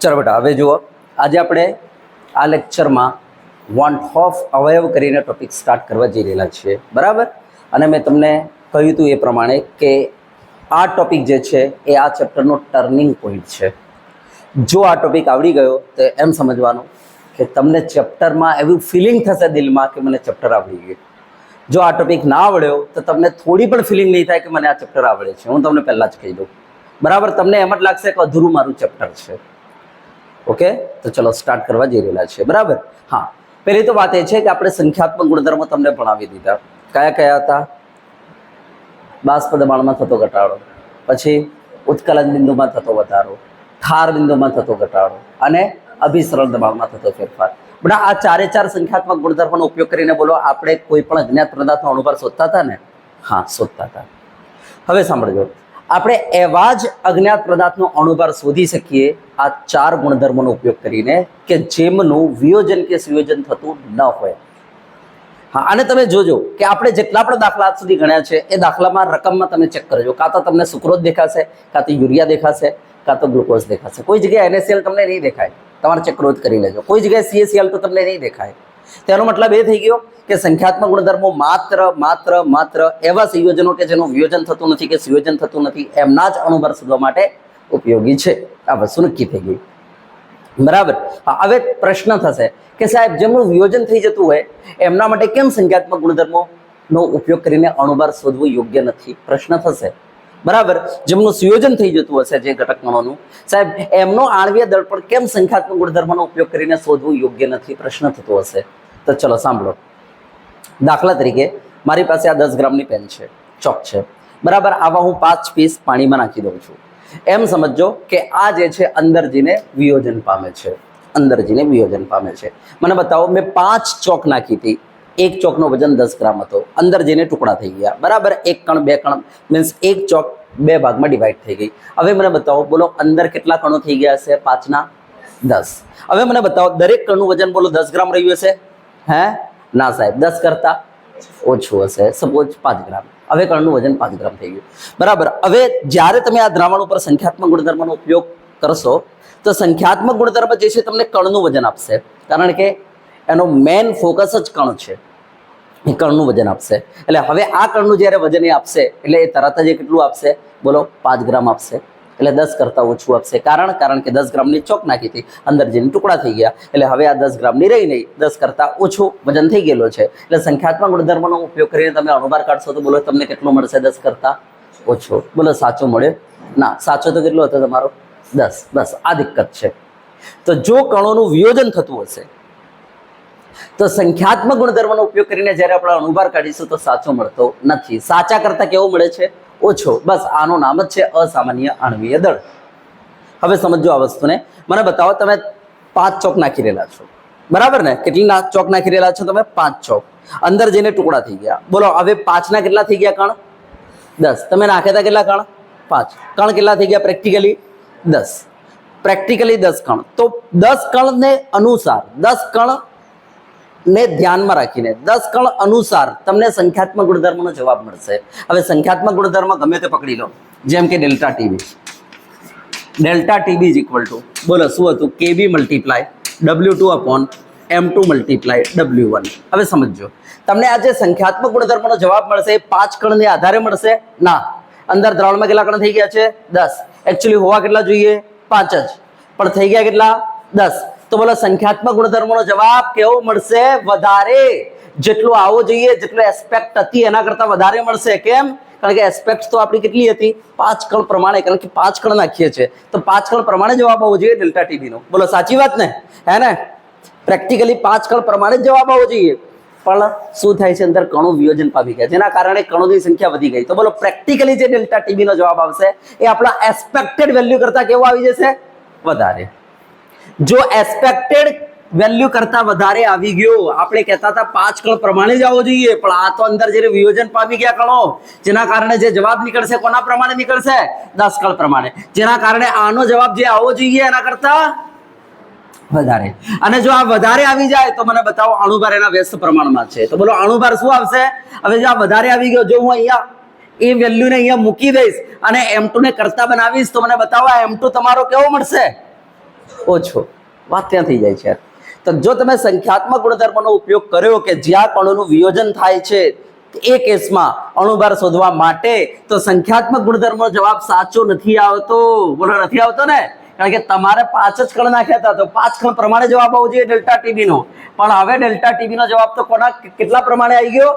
ચલો બેટા, હવે જુઓ, આજે આપણે આ લેક્ચરમાં વોન્ટ ઓફ અવયવ કરીને ટોપિક સ્ટાર્ટ કરવા જઈ રહેલા છીએ, બરાબર. અને મેં તમને કહ્યું હતું એ પ્રમાણે કે આ ટોપિક જે છે એ આ ચેપ્ટરનો ટર્નિંગ પોઈન્ટ છે. જો આ ટોપિક આવડી ગયો તો એમ સમજવાનું કે તમને ચેપ્ટરમાં એવું ફિલિંગ થશે દિલમાં કે મને ચેપ્ટર આવડી ગયું. જો આ ટોપિક ના આવડ્યો તો તમને થોડી પણ ફિલિંગ નહીં થાય કે મને આ ચેપ્ટર આવડે છે. હું તમને પહેલાં જ કહી દઉં, બરાબર. તમને એમ જ લાગશે કે અધૂરું મારું ચેપ્ટર છે. ઓકે, તો ચલો સ્ટાર્ટ કરવા જઈ રહેલા છે, બરાબર. હા, પહેલી તો વાત એ છે કે આપણે સંખ્યાત્મક ગુણધર્મો તમને ભણાવી દીધા. કયા કયા હતા? બાષ્પ દબાણમાં થતો ઘટાડો, પછી ઉત્કલન બિંદુમાં થતો વધારો, ઠાર બિંદુમાં થતો ઘટાડો અને અભિસરણ દબાણમાં થતો ફેરફાર. બધા આ ચારે ચાર સંખ્યાત્મક ગુણધર્મોનો ઉપયોગ કરીને બોલો આપણે કોઈ પણ અજ્ઞાત પદાર્થનો અણુભાર શોધતા હતા ને? હા, શોધતા હતા. હવે સાંભળજો, આપણે એવા જ અજ્ઞાત પદાર્થનો અણુભાર શોધી શકીએ આ ચાર ગુણધર્મોનો ઉપયોગ કરીને કે જેમનું વિયોજન કે સંયોજન થતું ન હોય. હા, અને તમે જોજો કે આપણે જેટલા પણ દાખલા આજ સુધી ગણ્યા છે એ દાખલામાં રકમમાં તમે ચેક કરજો. કાં તો તમને સુક્રોઝ દેખાશે, કાં તો યુરિયા દેખાશે, કાં તો ગ્લુકોઝ દેખાશે. કોઈ જગ્યાએ NaCl તમને નહીં દેખાય, તમારે ચેકરોજ કરી લેજો. કોઈ જગ્યાએ CaCl તો તમને નહીં દેખાય. તેનો મતલબ એ થઈ ગયો કે સંખ્યાત્મક ગુણધર્મો માત્ર એવા સંયોજનો કે જેનું વિયોજન થતું નથી કે સંયોજન થતું નથી એમના જ અણુભાર શોધવા માટે ઉપયોગી છે. આ વસ્તુ નક્કી થઈ ગઈ, બરાબર. હા, હવે પ્રશ્ન થશે કે સાહેબ જેમનું વિયોજન થઈ જતું હોય એમના માટે કેમ સંખ્યાત્મક ગુણધર્મોનો ઉપયોગ કરીને અણુભાર શોધવું યોગ્ય નથી? પ્રશ્ન થશે, બરાબર. જેમનું સંયોજન થઈ જતું હશે જે ઘટક કણોનું, સાહેબ એમનો આણ્વીય દળ પણ કેમ સંખ્યાત્મક ગુણધર્મોનો ઉપયોગ કરીને શોધવું યોગ્ય નથી? પ્રશ્ન થતો હશે. તો ચલો સાંભળો. દાખલા તરીકે મારી પાસે આ 10 ગ્રામની પેન છે, ચોક છે, બરાબર. આવા હું 5 પીસ પાણીમાં નાખી દઉં છું. એમ સમજો કે આ જે છે અંદર જઈને વિયોજન પામે છે, અંદર જઈને વિયોજન પામે છે. મને બતાવો, મેં 5 ચોક નાખી હતી, એક ચોકનો વજન 10 ગ્રામ હતો, અંદર જઈને ટુકડા થઈ ગયા, બરાબર. એક કણ, બે કણ, મીન્સ એક ચોક 2 ભાગમાં ડિવાઈડ થઈ ગઈ. હવે મને બતાવો, બોલો અંદર કેટલા કણો થઈ ગયા હશે? 5 ના 10. હવે મને બતાવો, દરેક કણનું વજન બોલો 10 ગ્રામ રહ્યું હશે? હે ના સાહેબ, 10 કરતા ઓછું હશે. સપોઝ 5 ગ્રામ. હવે કણનું વજન 5 ગ્રામ થઈ ગયું, બરાબર. હવે જ્યારે તમે આ દ્રાવણ ઉપર સંખ્યાત્મક ગુણધર્મનો ઉપયોગ કરશો તો સંખ્યાત્મક ગુણધર્મ જે છે તમને કણનું વજન આપશે, કારણ કે એનો મેઇન ફોકસ જ કણ છે. એ કણનું વજન આપશે. એટલે હવે આ કણનું જ્યારે વજન એ આપશે એટલે એ તરત જ કેટલું આપશે? બોલો 5 ગ્રામ આપશે. એટલે 10 કરતાં ઓછું આપશે. કારણ કે 10 ગ્રામની ચોક નાખી હતી, અંદર જઈને ટુકડા થઈ ગયા. એટલે હવે આ 10 ગ્રામની રહી નહીં, 10 કરતાં ઓછું વજન થઈ ગયેલો છે. એટલે સંખ્યાત્મક ગુણધર્મનો ઉપયોગ કરીને તમે અણુભાર કાઢશો તો બોલો તમને કેટલું મળશે? 10 કરતાં ઓછો. બોલો સાચો મળે? ના, સાચો તો કેટલો હતો તમારો? 10. બસ આ દિક્કત છે. તો જો કણોનું વિયોજન થતું હશે તો સંખ્યાત્મક ગુણધર્મનો ઉપયોગ કરીને જ્યારે આપણે અણુભાર કાઢીશું તો સાચો મળતો નથી. સાચા કરતાં કેવો મળે છે? ઓછો. બસ આનું નામ જ છે અસામાન્ય આણ્વીય દળ. હવે સમજો આ વસ્તુને. મને બતાવો, તમે 5 ચોક નાખી રહેલા છો, બરાબર ને? કેટલી ચોક નાખી રહેલા છો તમે? 5 ચોક. અંદર જઈને ટુકડા થઈ ગયા. બોલો હવે 5 ના કેટલા થઈ ગયા કણ? 10. તમે નાખ્યા હતા કેટલા કણ? 5. કણ કેટલા થઈ ગયા પ્રેક્ટિકલી? 10. પ્રેક્ટિકલી 10 કણ. તો 10 કણને અનુસાર 10 કણ ને ધ્યાનમાં રાખીને 10 કણ અનુસાર તમને સંખ્યાત્મક ગુણધર્મનો જવાબ મળશે. હવે સંખ્યાત્મક ગુણધર્મ ગમે તે પકડી લો, જેમ કે delta TB. Delta TB is equal to બોલો શું હતું? KB multiply W2/M2 multiply W1. હવે સમજો, તમને આ જે સંખ્યાત્મક ગુણધર્મનો જવાબ મળશે એ 5 કણને આધારે મળશે? ના, અંદર દ્રાવણમાં કેટલા કણ થઈ ગયા છે? 10. એકચ્યુઅલી હોવા કેટલા જોઈએ? 5 જ, પણ થઈ ગયા કેટલા? 10. તો બોલો સંખ્યાત્મક ગુણધર્મનો જવાબ કેવો મળશે? વધારે. જેટલું આવો જોઈએ, જેટલું એસ્પેક્ટ હતી એના કરતાં વધારે મળશે. કેમ? કારણ કે એસ્પેક્ટ તો આપણી કેટલી હતી? 5 કણ પ્રમાણે, કારણ કે 5 કણ નાખીએ છીએ તો 5 કણ પ્રમાણે જવાબ આવવો જોઈએ ડેલ્ટા ટીબી નો. બોલો સાચી વાત ને? હે ને? પ્રેક્ટિકલી 5 કણ પ્રમાણે જ જવાબ આવવો જોઈએ, પણ શું થાય છે? અંદર કણો વિયોજન પામી ગયા, જેના કારણે કણોની સંખ્યા વધી ગઈ. તો બોલો પ્રેક્ટિકલી જે ડેલ્ટા ટીબી નો જવાબ આવશે એ આપણા એક્સપેક્ટેડ વેલ્યુ કરતાં કેવો આવી જશે? વધારે. જો એક્સપેક્ટેડ વેલ્યુ કરતા વધારે આવી ગયો, આપણે કહેતા હતા 5 કણ પ્રમાણે જ આવવો જોઈએ, પણ આ તો અંદર જે વિયોજન પામી ગયા કણો, જેના કારણે જે જવાબ નીકળશે કોના પ્રમાણે નીકળશે? 10 કણ પ્રમાણે. જેના કારણે આનો જવાબ જે આવવો જોઈએ એના કરતા વધારે. અને જો આ વધારે આવી જાય તો મને બતાવો અણુભાર એના વ્યસ્ત પ્રમાણમાં છે. તો બોલો અણુભાર શું આવશે? હવે જો આ વધારે આવી ગયો, જો હું અહીંયા એ વેલ્યુને અહીંયા મૂકી દઈશ અને M2 ને કરતા બનાવીશ તો મને બતાવો આ M2 તમારો કેવો મળશે? ઓછો. વાત ત્યાં થઈ જાય છે. તો જો તમે સંખ્યાત્મક ગુણધર્મનો ઉપયોગ કર્યો કે જ્યાં કણોનું વિયોજન થાય છે એ કેસમાં અણુભાર શોધવા માટે, તો સંખ્યાત્મક ગુણધર્મનો જવાબ સાચો નથી આવતો. બોલો, નથી આવતો ને? કારણ કે તમારે 5 જ કણ નાખ્યા હતા, તો 5 કણ પ્રમાણે જવાબ આવવો જોઈએ ડેલ્ટા ટીબી નો. પણ હવે ડેલ્ટા ટીબી નો જવાબ તો કોના કેટલા પ્રમાણે આવી ગયો?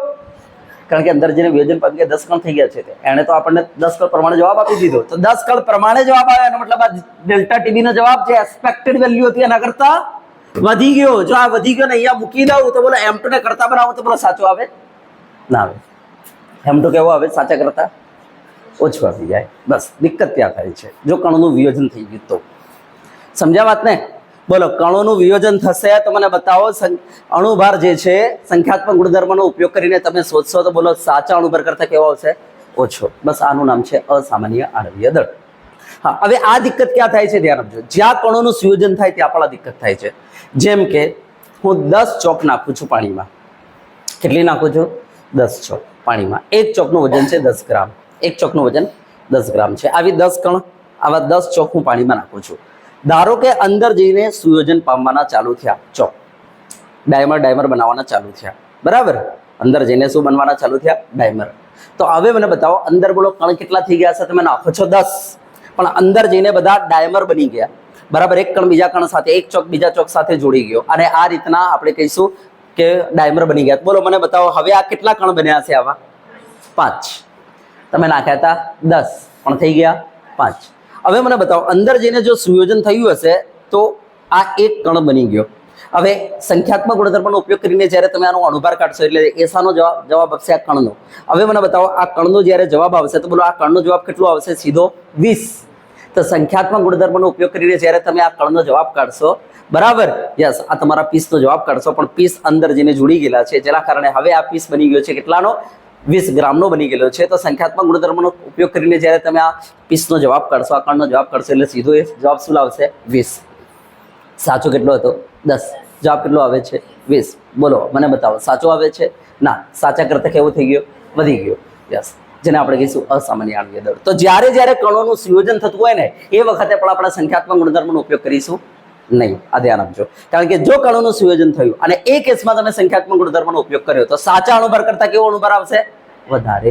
કારણ કે અંદર જેને વિયોજન પામી ગયા 10 કણ થઈ ગયા છે, એને તો આપણને 10 કણ પ્રમાણે જવાબ આપી દીધો. તો 10 કણ પ્રમાણે જવાબ આવ્યો એનો મતલબ આ ડેલ્ટા ટીબી નો જવાબ જે એક્સપેક્ટેડ વેલ્યુ હતી એના કરતા વધી ગયો. જો આ વધી ગયો ને અહીંયા મૂકી દઉં તો બોલો M2 ને કરતા બનાવો તો બોલો સાચો આવે? ના આવે. M2 કેવો આવે? સાચા કરતા ઓછું આવી જાય. બસ દિક્કત ત્યાં થાય છે જો કણોનું વિયોજન થઈ ગયું તો. સમજ્યા વાત ને? બોલો, કણોનું વિયોજન થશે તો મને બતાવો અણુભાર જે છે સંખ્યાત્મક ગુણધર્મનો ઉપયોગ કરીને તમે શોધશો તો બોલો સાચા અણુભાર કરતા કેવો આવશે? ઓછો. બસ આનું નામ છે અસામાન્ય આણ્વીય દળ. હા, હવે આ દિક્કત ક્યાં થાય છે ધ્યાન આપજો. જ્યાં કણોનું સંયોજન થાય ત્યાં પણ આ દિક્કત થાય છે. જેમ કે હું 10 ચોક નાખું છું પાણીમાં. કેટલી નાખું છું? 10 ચોક પાણીમાં. એક ચોકનું વજન છે 10 ગ્રામ. એક ચોકનું વજન 10 ગ્રામ છે. આવી 10 કણ, આવા 10 ચોક હું પાણીમાં નાખું છું. ધારો કે અંદર જઈને સુયોજન પામવાના ચાલુ થયા ચોક, ડાયમર બનાવવાના ચાલુ થયા. બરાબર? અંદર જઈને શું બનવાના ચાલુ થયા? ડાયમર. તો હવે મને બતાવો અંદર બોલો કણ કેટલા થઈ ગયા છે? તમે નાખો છો 10, પણ અંદર જઈને બધા ડાયમર બની ગયા. બરાબર? એક કણ બીજા કણ સાથે, એક ચોક બીજા ચોક સાથે જોડી ગયો અને આ રીતના આપણે કહીશું કે ડાયમર બની ગયા. બોલો મને બતાવો હવે આ કેટલા કણ બન્યા છે? આવા 5. તમે નાખ્યા હતા 10 પણ થઈ ગયા 5. હવે મને બતાવો અંદર જઈને જો સુયોજન થયું હશે તો આ એક કણ બની ગયો. હવે સંખ્યાત્મક ગુણધર્મનો ઉપયોગ કરીને જ્યારે તમે આનો અણુભાર કાઢશો એટલે એ શાનો જવાબ આપશે? આ કણનો. હવે મને બતાવો આ કણનો જ્યારે જવાબ આવશે તો બોલો આ કણનો જવાબ કેટલો આવશે? સીધો 20. તો સંખ્યાત્મક ગુણધર્મનો ઉપયોગ કરીને જ્યારે તમે આ કણનો જવાબ કાઢશો, બરાબર, યસ, આ તમારા પીસનો જવાબ કાઢશો, પણ પીસ અંદર જઈને જોડી ગયેલા છે જેના કારણે હવે આ પીસ બની ગયો છે કેટલાનો? 20 ગ્રામનો બની ગયેલો છે. તો સંખ્યાત્મક ગુણધર્મનો ઉપયોગ કરીને જ્યારે તમે આ પીસનો જવાબ કાઢશો, આ કણનો જવાબ કાઢશો એટલે સીધો એ જવાબ શું લાવશે? 20. સાચો કેટલો હતો? 10. જવાબ કેટલો આવે છે? 20. બોલો મને બતાવો સાચો આવે છે? ના, સાચા કરતા કેવું થઈ ગયો? વધી ગયો. યસ, જેને આપણે કહીશું અસામાન્ય આણ્વીય દળ. તો જ્યારે કણોનું સંયોજન થતું હોય ને એ વખતે પણ આપણે સંખ્યાત્મક ગુણધર્મનો ઉપયોગ કરીશું નહીં. આ ધ્યાન આપજો. કારણ કે જો કણોનું સંયોજન થયું અને એ કેસમાં તમે સંખ્યાત્મક ગુણધર્મનો ઉપયોગ કર્યો તો સાચા અણુભાર કરતા કેવો અણુભાર આવશે? વધારે.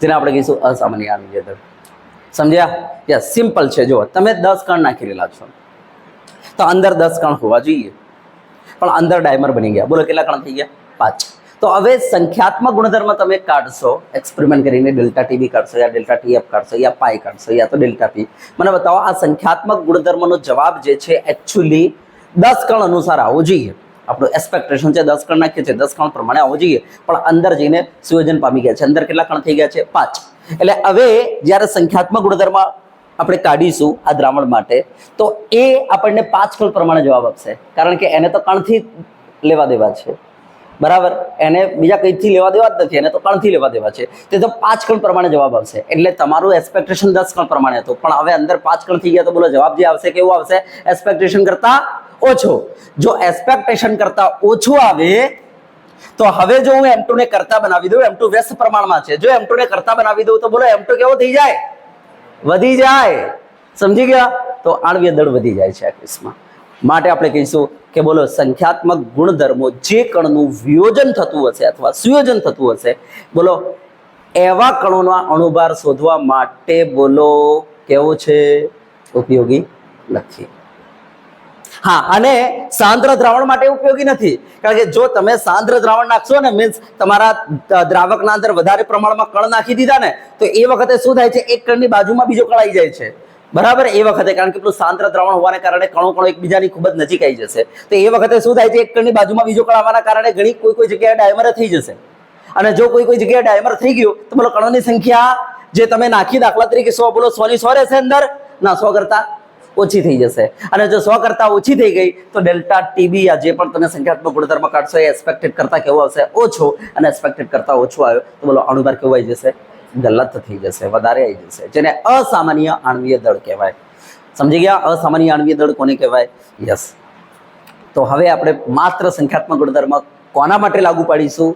જેને આપણે કહીશું અસામાન્ય આણ્વીય દળ. સમજ્યા? યસ, સિમ્પલ છે. જો તમે 10 કણ નાખી રહેલા છો તો અંદર 10 કણ હોવા જોઈએ, પણ અંદર ડાયમર બની ગયા. બોલો કેટલા કણ થઈ ગયા? 5. તો હવે સંખ્યાત્મક ગુણધર્મ તમે કાઢશો એક્સપેરિમેન્ટ કરીને, ડેલ્ટા ટીબી કાઢશો યા ડેલ્ટા ટીએફ કાઢશો યા પાઈ કાઢશો યા તો ડેલ્ટા પી. મને બતાવો આ સંખ્યાત્મક ગુણધર્મનો જવાબ જે છે એકચ્યુઅલી 10 કણ અનુસાર આવવો જોઈએ. આપણું એક્સપેક્ટેશન છે 10 કણ નાખીએ છીએ, 10 કણ પ્રમાણે આવવું જોઈએ, પણ અંદર જઈને સુયોજન પામી ગયા છે. અંદર કેટલા કણ થઈ ગયા છે? 5. એટલે હવે જ્યારે સંખ્યાત્મક ગુણધર્મ આપણે કાઢીશું આ દ્રાવણ માટે તો એ આપણને 5 કણ પ્રમાણે જવાબ આપશે. કારણ કે એને તો કણથી લેવા દેવા છે. બરાબર? એને બીજા કંઈથી લેવા દેવા જ નથી, એને તો કણથી લેવા દેવા છે. તે તો 5 કણ પ્રમાણે જવાબ આવશે. એટલે તમારું એક્સપેક્ટેશન 10 કણ પ્રમાણે હતું, પણ હવે અંદર 5 કણ થઈ ગયા તો બોલો જવાબ જે આવશે કેવો આવશે? એક્સપેક્ટેશન કરતા ઓછો. જો એક્સપેક્ટેશન કરતા ઓછું આવે તો હવે જો હું M2 ને કરતા બનાવી દઉં, M2 વ્યસ્ત પ્રમાણમાં છે, જો M2 ને કરતા બનાવી દઉં તો બોલો M2 કેવો થઈ જાય? વધી જાય. સમજી ગયા? તો આણ્વીય દળ વધી જાય છે આ કેસમાં. માટે આપણે કહીશું કે બોલો સંખ્યાત્મક ગુણધર્મો જે કણનું વિયોજન થતું હશે અથવા સુયોજન થતું હશે, બોલો એવા કણોના અણુભાર શોધવા માટે બોલો કેવો છે? ઉપયોગી નથી. હા, અને સાંદ્ર દ્રાવણ માટે ઉપયોગી નથી. કારણ કે જો તમે સાંદ્ર દ્રાવણ નાખશો ને, મીન્સ તમારા દ્રાવકના અંદર વધારે પ્રમાણમાં કણ નાખી દીધા ને, તો એ વખતે શું થાય છે? એક કણની બાજુમાં બીજો કણ આવી જાય છે. બરાબર? એ વખતે કારણ કે પેલું સાંદ્ર દ્રાવણ હોવાને કારણે કણો એકબીજાની ખૂબ જ નજીક આવી જશે. તો એ વખતે શું થાય છે? એક કણની બાજુમાં બીજો કણ આવવાના કારણે ઘણી કોઈ જગ્યાએ ડાયમર થઈ જશે. અને જો કોઈ જગ્યાએ ડાયમર થઈ ગયું તો બોલો કણોની સંખ્યા જે તમે નાખી દાખલા તરીકે 100, બોલો 100 ની 100 રહેશે અંદર? ના, 100 કરતા ઓછી થઈ જશે. અને જો 100 કરતા ઓછી થઈ ગઈ તો ડેલ્ટા ટીબી આ જે પણ તમે સંખ્યાત્મક ગુણધર્મ કાઢશો એ એક્સપેક્ટેડ કરતા કેવો આવશે? ઓછો. અને એક્સપેક્ટેડ કરતા ઓછો આવ્યો તો બોલો અણુભાર કેવો આવી જશે? ગલત થઈ જશે, વધારે આવી જશે, જેને અસામાન્ય આણ્વીય દળ કહેવાય. સમજી ગયા? અસામાન્ય આણ્વીય દળ કોને કહેવાય? યસ. તો હવે આપણે માત્ર સંખ્યાત્મક ગુણધર્મ કોના માટે લાગુ પાડીશું?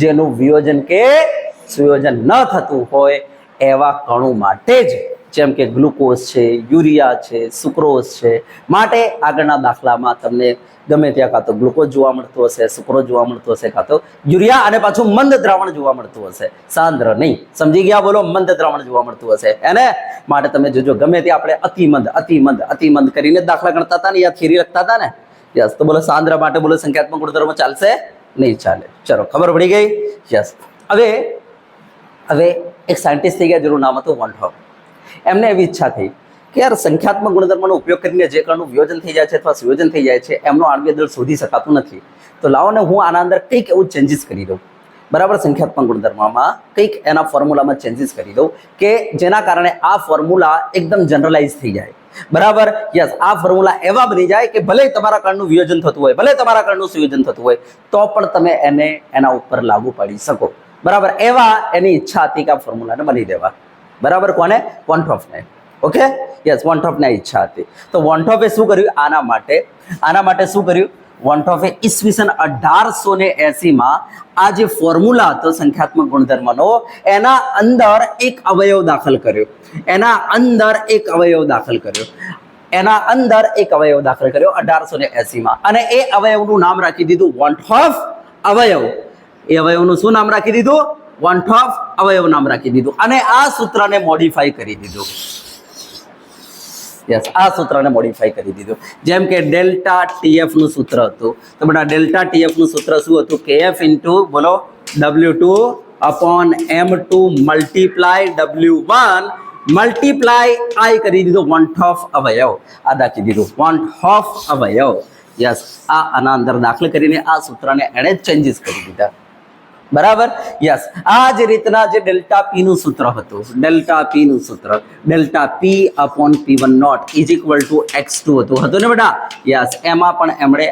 જેનું વિયોજન કે સુયોજન ન થતું હોય એવા કણો માટે જ જેમ કે ગ્લુકોઝ છે, યુરિયા છે, સુક્રોઝ છે. માટે આગળના દાખલામાં તમને ગમે ત્યાં કાં તો ગ્લુકોઝ જોવા મળતું હશે, સુક્રોઝ જોવા મળતું હશે, કાં તો યુરિયા અને પાછું મંદ દ્રાવણ જોવા મળતું હશે, સાંદ્ર નહીં. સમજી ગયા? બોલો, મંદ દ્રાવણ જોવા મળતું હશે એને. માટે તમે જોજો, ગમે ત્યાં આપણે અતિમંદ કરીને દાખલા ગણતા હતા ને, યા થિયરી લખતા હતા ને. યસ, તો બોલો સાંદ્ર માટે બોલો સંખ્યાત્મક ગુણધર્મો ચાલશે? નહીં ચાલે. ચલો, ખબર પડી ગઈ? યસ. હવે એક સાયન્ટિસ્ટ થઈ ગયા, જેનું નામ હતું વોન હોફ. એમને એવી ઈચ્છા થઈ કે યાર સંખ્યાત્મક ગુણધર્મોનો ઉપયોગ કરીને જે કણનું વિયોજન થઈ જાય છે અથવા સંયોજન થઈ જાય છે એમનો આણ્વીય દળ શોધી શકાતું નથી. તો લાવો ને હું આના અંદર કંઈક એવું ચેન્જીસ કરી દઉં. બરાબર, સંખ્યાત્મક ગુણધર્મમાં કંઈક એના ફોર્મ્યુલામાં ચેન્જીસ કરી દઉં કે જેના કારણે આ ફોર્મ્યુલા એકદમ જનરલાઇઝ થઈ જાય. બરાબર, યસ. આ ફોર્મ્યુલા એવા બની જાય કે ભલે તમારા કણનું વિયોજન થતું હોય, ભલે તમારા કણનું સંયોજન થતું હોય, તો પણ તમે એને એના ઉપર લાગુ પાડી શકો. બરાબર, એવા એની ઈચ્છા હતી કે આ ફોર્મ્યુલાને બની દેવા. બરાબર, કોને? વોન હોફને. ઓકે, યસ, વોન હોફની ઈચ્છા હતી. તો વોન હોફે શું કર્યું? આના માટે શું કર્યું? વોન હોફે ઈસવીસન 1880માં આ જે ફોર્મ્યુલા હતો સંખ્યાત્મક ગુણધર્મનો, એના અંદર એક અવયવ દાખલ કર્યો. એના અંદર એક અવયવ દાખલ કર્યો 1880માં. અને એ અવયવનું નામ રાખી દીધું વોન હોફ અવયવ. એ અવયવનું શું નામ રાખી દીધું? વોન હોફ અવયવ નામ રાખી દીધું. અને આ સૂત્રને મોડિફાઈ કરી દીધું. યસ, આ સૂત્રને મોડિફાઈ કરી દીધું. જેમ કે ડેલ્ટા ટીએફ નું સૂત્ર હતું. તો બેટા ડેલ્ટા ટીએફ નું સૂત્ર શું હતું? KF ઇન્ટુ બોલો W2 upon M2 multiply W1 multiply I કરી દીધું વોન હોફ અવયવ. આ દાખી દીધું વોન હોફ અવયવ. યસ, આના અંદર દાખલ કરીને આ સૂત્રને એણે ચેન્જીસ કરી દીધા. બરાબર, યસ. આ જ રીતના જે ડેલ્ટા પી નું સૂત્ર હતું, delta P upon P1 naught is equal to X2 હતું ને બેટા? યસ, એમાં પણ એમણે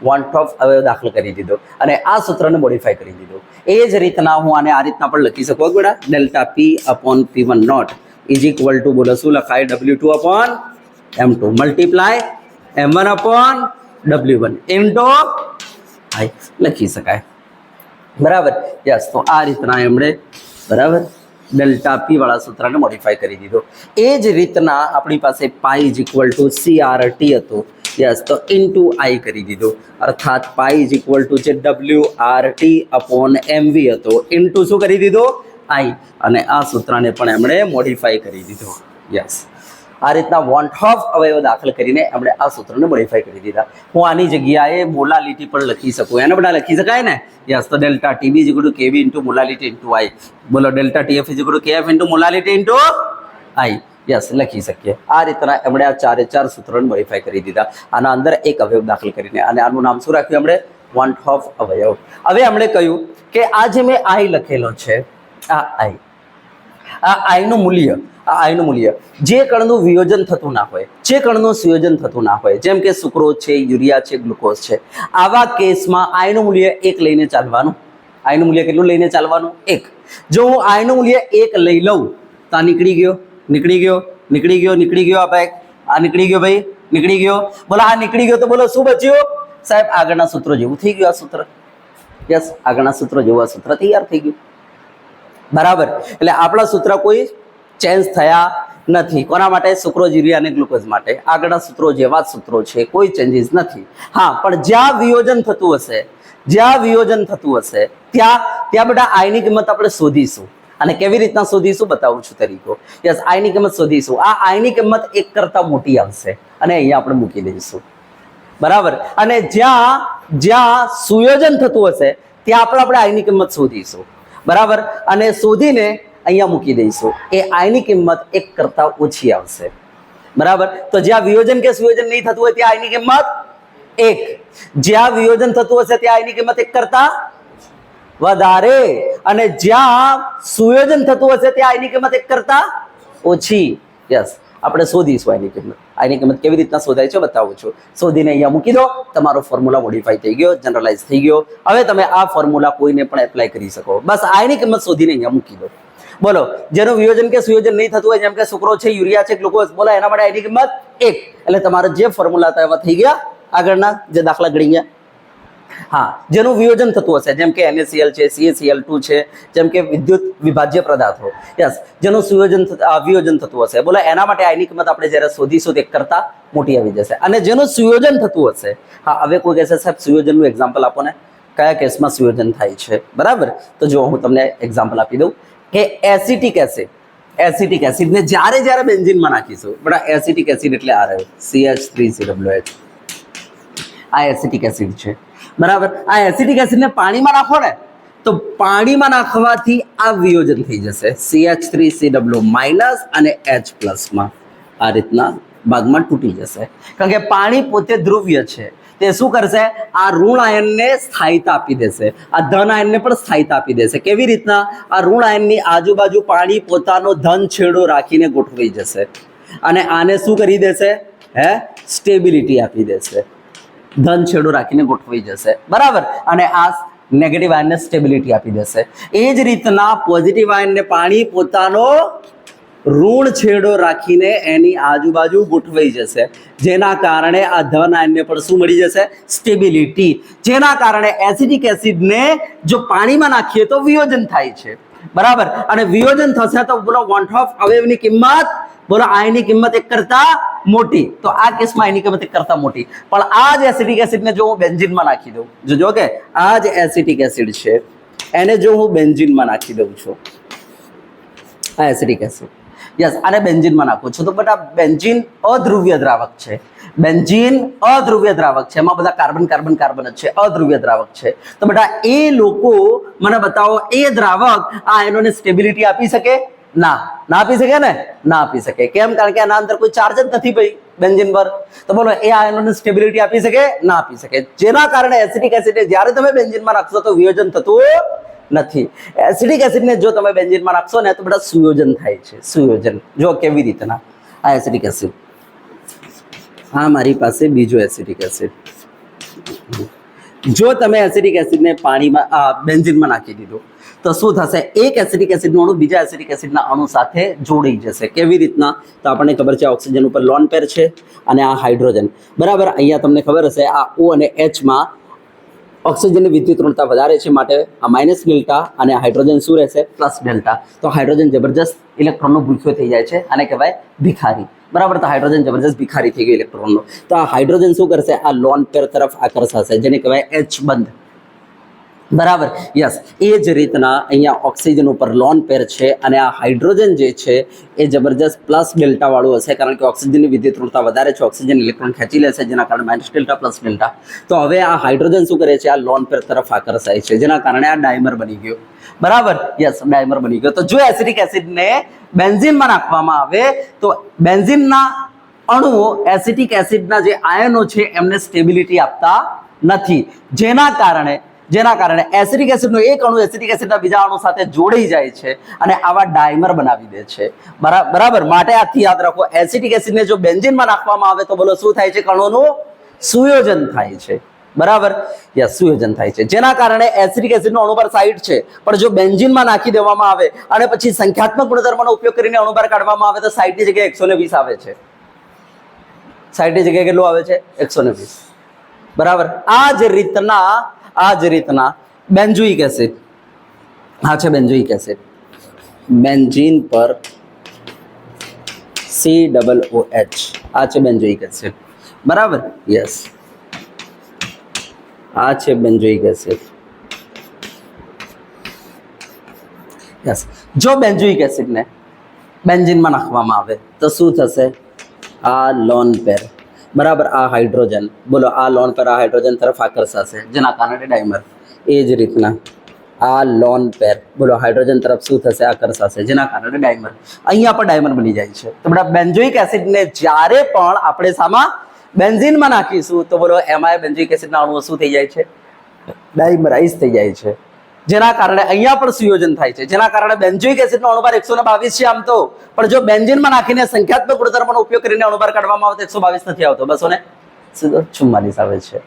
વોન હોફ અવયવ દાખલ કરી દીધો અને આ સૂત્રને મોડિફાઈ કરી દીધું. એ જ રીતના હું આને આ રીતના પણ લખી શકું બેટા. Delta P upon P1 naught is equal to બોલો શું લખાય? W2 upon M2 multiply M1 upon W1 into I લખી શકાય. બરાબર, યસ. તો આ રીતના એમણે બરાબર ડેલ્ટા પી વાળા સૂત્રને મોડિફાઈ કરી દીધો. એ જ રીતના આપણી પાસે પાઈ ઇઝ ઇક્વલ ટુ CRT હતું. યસ, તો ઇન્ટુ I કરી દીધું. અર્થાત પાઈ ઇઝ ઇક્વલ ટુ જે WRT અપોન MV હતો ઇન્ટુ શું કરી દીધું? I. અને આ સૂત્રને પણ એમણે મોડિફાઈ કરી દીધો. યસ, આ રીતના વોન હોફ અવયવ દાખલ કરીને એમણે આ સૂત્રને મોડિફાઈ કરી દીધા. હું આની જગ્યાએ મોલાલિટી પણ લખી શકું. એને બધા લખી શકાય ને? યસ, તો delta TB is equal two KB into molality into I. બોલો delta TF is equal two KF into molality into I. Yes, લખી શકીએ. આ રીતના એમણે આ ચારે ચાર સૂત્રોને મોડિફાઈ કરી દીધા. આના અંદર એક અવયવ દાખલ કરીને અને આનું નામ શું રાખ્યું એમણે? વોન હોફ અવયવ. હવે એમણે કહ્યું કે આ જે મેં I લખેલો છે, આ I નું મૂલ્ય, જે કણનું વિયોજન થતું ના હોય, જે કણનું સંયોજન થતું ના હોય, જેમ કે સુક્રોઝ છે, યુરિયા છે, ગ્લુકોઝ છે, આવા કેસમાં I નું મૂલ્ય 1 લઈને ચાલવાનું. I નું મૂલ્ય કેટલું લઈને ચાલવાનું? 1. જો હું I નું મૂલ્ય 1 લઈ લઉં તો આ નીકળી ગયો. આ ભાઈ આ નીકળી ગયો. બોલો આ નીકળી ગયો તો બોલો શું બચ્યું સાહેબ? આગળના સૂત્રો જેવું થઈ ગયું આ સૂત્ર. યસ, આગળના સૂત્રો જેવું આ સૂત્ર તૈયાર થઈ ગયું. બરાબર, એટલે આપણા સૂત્ર કોઈ ચેન્જ થયા નથી. કોના માટે? સુક્રોઝ, યુરિયા અને ગ્લુકોઝ માટે. આગળના સૂત્રો જેવા જ સૂત્રો છે, કોઈ ચેન્જીસ નથી. હા, પણ જ્યાં વિયોજન થતું હશે ત્યાં બધા I ની કિંમત આપણે શોધીશું. અને કેવી રીતના શોધીશું બતાવું છું તરીકો. યસ, I ની કિંમત શોધીશું. આ I ની કિંમત 1 કરતા મોટી આવશે અને અહીંયા આપણે મૂકી દઈશું. બરાબર, અને જ્યાં સુયોજન થતું હશે ત્યાં આપણે I ની કિંમત શોધીશું. બરાબર, અને શોધીને અહીંયા મૂકી દઈશું. એ I ની કિંમત 1 કરતા ઓછી આવશે. બરાબર, તો જ્યાં વિયોજન કે સુયોજન નહીં થતું હોય ત્યાં I ની કિંમત 1. જ્યાં વિયોજન થતું હશે ત્યાં I ની કિંમત 1 કરતા વધારે, અને જ્યાં સુયોજન થતું હશે ત્યાં I ની કિંમત 1 કરતા ઓછી. યસ, આપણે શોધીશું I ની કિંમત. I ની કિંમત કેવી રીતના શોધાય છે બતાવું છું. શોધીને અહીંયા મૂકી દો. તમારો ફોર્મ્યુલા મોડિફાઈ થઈ ગયો, જનરલાઇઝ થઈ ગયો. હવે તમે આ ફોર્મ્યુલા કોઈને પણ એપ્લાય કરી શકો. બસ I ની કિંમત શોધીને અહીંયા મૂકી દો. બોલો, જેનું વિયોજન કે સુયોજન નહીં થતું હોય, જેમ કે સુક્રોઝ છે, યુરિયા છે, ગ્લુકોઝ, બોલો એના માટે I ની કિંમત 1. એટલે તમારા જે ફોર્મ્યુલા હતા એવા થઈ ગયા. આગળના જે દાખલા ગણી ગયા. હા, જેનું વિયોજન થતું હશે, જેમ કે NaCl છે, CaCl2 છે, જેમ કે વિદ્યુત વિભાજ્ય પદાર્થો, યસ, જેનું વિયોજન થતું હશે, બોલો એના માટે આની કિંમત આપણે જ્યારે શોધીશું તે કરતા મોટી આવી જશે. અને જેનું સુયોજન થતું હશે, હા, હવે કોઈ કહેશે સાહેબ સુયોજનનું એક્ઝામ્પલ આપો ને, કયા કેસમાં સુયોજન થાય છે, બરાબર? તો જો હું તમને એક્ઝામ્પલ આપી દઉં કે એસિટિક એસિડને જ્યારે બેન્ઝીનમાં નાખીશું, બરાબર, એસિટિક એસિડ એટલે આ રહ્યો CH3COOH, આ એસિટિક એસિડ છે, બરાબર. આ એસિટિક એસિડને પાણીમાં નાખો ને તો પાણીમાં નાખવાથી આ વિયોજન થઈ જશે CH3COO માઇનસ અને H+ માં, આ રીતના ભાગમાં તૂટી જશે, કારણ કે પાણી પોતે ધ્રુવ્ય છે. તે શું કરશે? આ ઋણ આયનને સ્થાયિતા આપી દેશે, આ ધન આયનને પણ સ્થાયિતા આપી દેશે. કેવી રીતના? આ ઋણ આયનની આજુબાજુ પાણી પોતાનો ધન છેડો રાખીને ગોઠવાઈ જશે અને આને શું કરી દેશે? સ્ટેબિલિટી આપી દેશે, ધન છેડો રાખીને ગોઠવાઈ જશે, બરાબર. અને આ નેગેટિવ આયનને સ્ટેબિલિટી આપી દેશે. એ જ રીતના પોઝિટિવ આયનને પાણી પોતાનો ઋણ છેડો રાખીને એની આજુબાજુ ગોઠવાઈ જશે, જેના કારણે આ ધન આયનને પણ શું મળી જશે? સ્ટેબિલિટી. જેના કારણે એસિડિક એસિડને જો પાણીમાં નાખીએ તો વિયોજન થાય છે, બરાબર. અને વિયોજન થશે તો બોલો વન ઓફ અવયવની કિંમત, બોલો આયની કિંમત એક કરતા મોટી. તો આ કેસમાં આયની કિંમત એક કરતા મોટી. પણ આ જ એસિડિક એસિડને જો હું બેન્ઝીનમાં નાખી દઉં, જોજો કે આ જ એસિડિક એસિડ છે, એને જો હું બેન્ઝીનમાં નાખી દઉં છું, આ એસિડિક એસિડ, યસ, આને બેન્ઝીનમાં નાખું છું, તો બેટા બેન્ઝીન અધ્રુવ્ય દ્રાવક છે, બેન્ઝીન અધ્રુવ્ય દ્રાવક છે, એમાં બધા કાર્બન કાર્બન કાર્બન જ છે, અધ્રુવ્ય દ્રાવક છે. તો બેટા એ લોકો મને બતાવો, એ દ્રાવક આ આયનોને સ્ટેબિલિટી આપી શકે? ના આપી શકે ને, ના આપી શકે. કેમ? કારણ કે આના અંદર કોઈ ચાર્જ જ નથી ભાઈ બેન્ઝીન પર. તો બોલો એ આયનોને સ્ટેબિલિટી આપી શકે? ના આપી શકે. જેના કારણે એસિડિક એસિડ જ્યારે તમે બેન્ઝીનમાં નાખશો તો વિયોજન થતું નથી. એસિડિક એસિડને જો તમે બેન્ઝીનમાં નાખશો ને તો બધા સુયોજન થાય છે, સુયોજન. જો કેવી રીતના, આ એસિડિક એસિડ, આ મારી પાસે બીજો એસિડિક એસિડ, જો તમે એસિડિક એસિડને પાણીમાં બેન્ઝીનમાં નાખી દીધું તો શું થશે? એક એસિડિક એસિડનું અણુ બીજા એસિડિક એસિડના અણુ સાથે જોડાઈ જશે. કેવી રીતના? તો આપણને ખબર છે ઓક્સિજન ઉપર લોન પેર છે અને આ હાઇડ્રોજન, બરાબર. અહીંયા તમને ખબર હશે આ O અને H માં ઓક્સિજનની વિદ્યુત ઋણતા વધારે છે, માટે આ માઇનસ ડેલ્ટા અને હાઇડ્રોજન શું રહેશે? Plus delta. તો હાઇડ્રોજન જબરજસ્ત ઇલેક્ટ્રોનનો ભૂખ્યો થઈ જાય છે, આને કહેવાય ભિખારી, બરાબર. તો હાઇડ્રોજન જબરજસ્ત ભિખારી થઈ ગયો ઇલેક્ટ્રોનનો. તો આ હાઇડ્રોજન શું કરશે? આ લોન પેર તરફ આકર્ષાશે, જેને કહેવાય H બંધ, બરાબર, યસ. એ જ રીતના અહીંયા ઓક્સિજન ઉપર લોન પેર છે અને આ હાઇડ્રોજન જે છે એ જબરજસ્ત પ્લસ ડેલ્ટા વાળું હશે, કારણ કે ઓક્સિજનની વિદ્યુત ઋણતા વધારે છે, ઓક્સિજન ઇલેક્ટ્રોન ખેંચી લેશે, જેના કારણે માઇનસ ડેલ્ટા પ્લસ ડેલ્ટા. તો હવે આ હાઇડ્રોજન શું કરે છે? આ લોન પેર તરફ આકર્ષાય છે, જેના કારણે આ ડાયમર બની ગયો, બરાબર, યસ, ડાયમર બની ગયો. તો જો એસિડિક એસિડને બેન્ઝીનમાં નાખવામાં આવે તો બેન્ઝીનના અણુઓ એસિટિક એસિડના જે આયનો છે એમને સ્ટેબિલિટી આપતા નથી, જેના કારણે એસિડિક એસિડનો એક અણુ એસિડિક એસિડના બીજા અણુ સાથે જોડાઈ જાય છે અને આવા ડાયમર બનાવી દે છે, બરાબર. માટે આથી યાદ રાખો, એસિડિક એસિડને જો બેન્ઝીનમાં નાખવામાં આવે તો બોલો શું થાય છે? કણોનું સુયોજન થાય છે, બરાબર, યસ, સુયોજન થાય છે. જેના કારણે એસિડિક એસિડનો અણુ પર સાઇટ છે, પણ જો બેન્ઝીનમાં નાખી દેવામાં આવે અને પછી સંખ્યાત્મક ગુણધર્મનો ઉપયોગ કરીને અણુ બહાર કાઢવામાં આવે તો સાઇટની જગ્યાએ 120 આવે છે, સાઇટની જગ્યાએ કેટલું આવે છે? 120, બરાબર. આ જ રીતના બેન્ઝોઇક એસિડ, આ છે બેન્ઝોઇક એસિડ, બેન્ઝીન પર COOH, આ છે બેન્ઝોઇક એસિડ, બરાબર, યસ, આ છે બેન્ઝોઇક એસિડ, યસ. જો બેન્ઝોઇક એસિડને બેન્ઝીનમાં નાખવામાં આવે તો શું થશે? આ લોન પેર, બરાબર, આ હાઇડ્રોજન, બોલો આ લોન પેર આ હાઇડ્રોજન તરફ આકર્ષાશે, જેના કારણે ડાયમર. એ જ રીતના આ લોન પેર, બોલો હાઇડ્રોજન તરફ શું થશે? આકર્ષાશે, જેના કારણે ડાયમર. અહીંયા પણ ડાયમર બની જાય છે. તો બધા બેન્ઝોઇક એસિડને જ્યારે પણ આપણે સામા બેન્ઝીનમાં નાખીશું તો બોલો એમાં બેન્ઝોઇક એસિડના અણુઓ શું થઈ જાય છે? ડાયમરાઇઝ થઈ જાય છે, જેના કારણે અહીંયા પણ સુયોજન થાય છે, જેના કારણે બેન્ઝોઇક એસિડનો અણુભાર 122 છે આમ તો, પણ જો બેન્ઝીનમાં નાખીને સંખ્યાત્મક ગુણધર્મનો ઉપયોગ કરીને અણુભાર કાઢવામાં આવે તો 122 નથી આવતો, 244 આવે છે,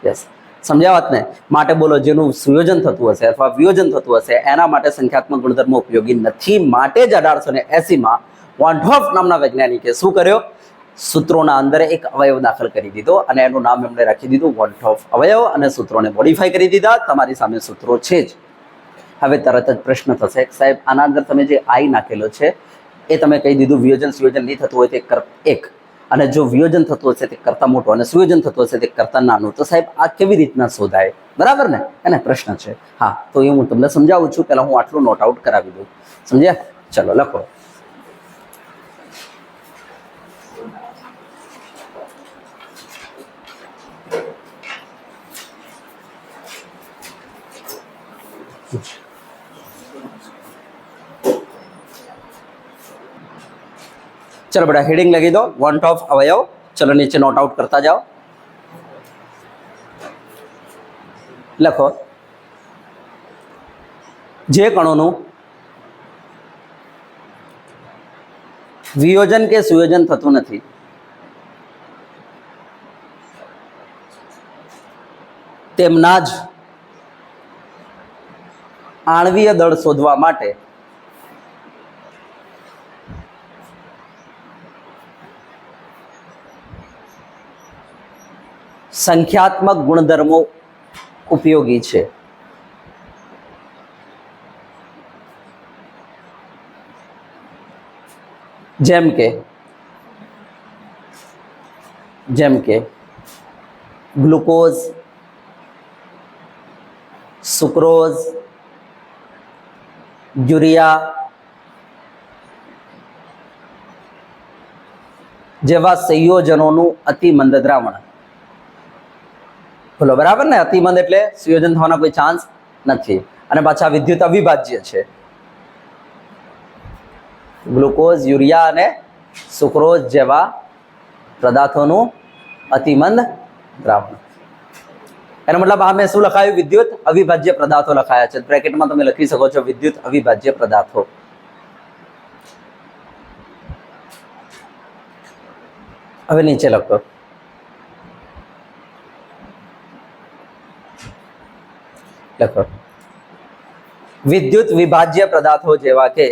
યસ. સમજ્યા વાત ને? માટે બોલો જેનું સુયોજન થતું હશે અથવા વિયોજન થતું હશે એના માટે સંખ્યાત્મક ગુણધર્મો ઉપયોગી નથી. માટે જ 1880 માં વોન હોફ નામના વૈજ્ઞાનિકે શું કર્યો? સૂત્રોના અંદર એક અવયવ દાખલ કરી દીધો અને એનું નામ એમણે રાખી દીધું વોન્ટ ઓફ અવયવ અને સૂત્રોને મોડિફાઈ કરી દીધા. તમારી સામે સૂત્રો છે જ. હવે તરત જ પ્રશ્ન થશે, સાહેબ આના અંદર તમે જે આઈ નાખેલો છે એ તમે કહી દીધું વિયોજન સુયોજન નહીં થતું હોય તે એક, અને જો વિયોજન થતું હશે તે કરતાં મોટું અને સુયોજન થતું હશે તે કરતાં નાનું, તો સાહેબ આ કેવી રીતના શોધાય? બરાબર ને? એને પ્રશ્ન છે. હા, તો એ હું તમને સમજાવું છું. પહેલાં હું આટલું નોટ આઉટ કરાવી દઉં. સમજ્યા? ચલો લખો. चलो बेटा हेडिंग लगी दो वॉन्ट ऑफ अवयव. चलो नीचे नोट आउट करता जाओ. लखो जे कणों वियोजन के सुयोजन थतुं नथी तेमना ज आणवीय दळ शोधवा माटे संख्यात्मक गुणधर्मों उपयोगी है. जेम के ग्लूकोज, सुक्रोज, यूरिया जेवा संयोजनों अति मंद द्रावण. बोलो बराबर ने? अतिमंद એટલે સુયોજન થવાના કોઈ ચાન્સ નથી. અને પાછા વિદ્યુત અવિભાજ્ય છે. ગ્લુકોઝ, યુરિયા અને સુક્રોઝ જેવા પદાર્થોનું અતિમંદ દ્રાવણ. એનો મતલબ આ મેં શું લખાયું? વિદ્યુત અવિભાજ્ય પદાર્થો લખાયા છે. બ્રેકેટમાં તમે લખી શકો છો વિદ્યુત અવિભાજ્ય પદાર્થો. હવે નીચે લખો. લખો विद्युत विभाज्य पदार्थों जेवा के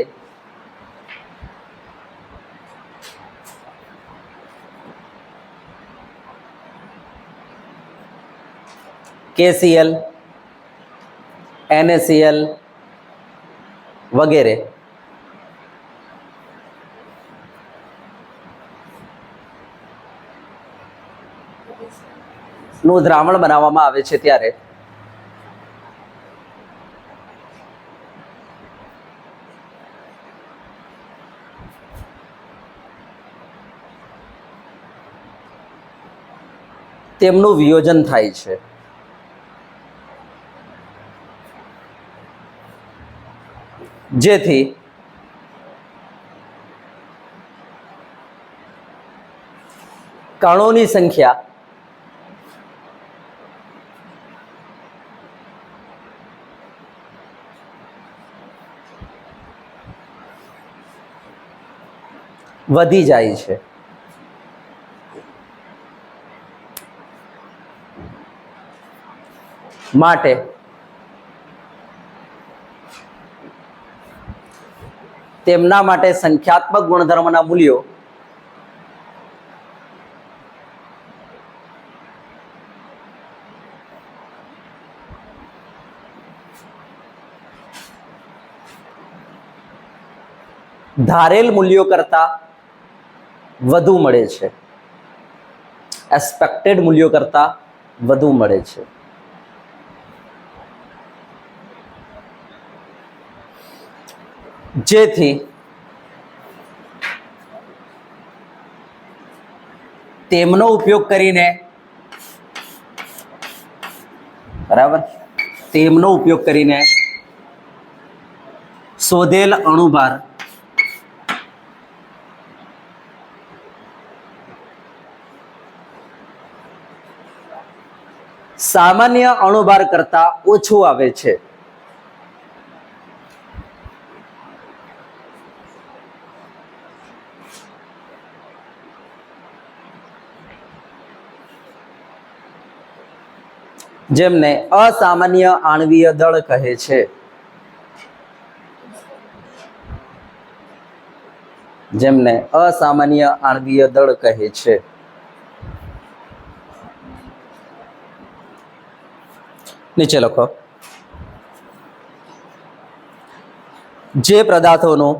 KCl, NaCl वगैरह નું દ્રાવણ બનાવવામાં આવે છે ત્યારે તેમનું વિયોજન થાય છે. જેથી કણોની સંખ્યા વધી જાય છે. માટે તેમના માટે સંખ્યાત્મક ગુણધર્મના મૂલ્યો ધારેલ મૂલ્યો કરતા વધુ મળે છે. એક્સપેક્ટેડ મૂલ્યો કરતા વધુ મળે છે. જેથી તેમનો ઉપયોગ કરીને બરાબર તેમનો ઉપયોગ કરીને શોધેલ અણુભાર સામાન્ય અણુભાર કરતા ઓછું આવે છે. જેમને અસામાન્ય આણવીય દળ કહે છે. જેમને અસામાન્ય આણ્વીય દળ કહે છે. નીચે લખો, જે પદાર્થોનું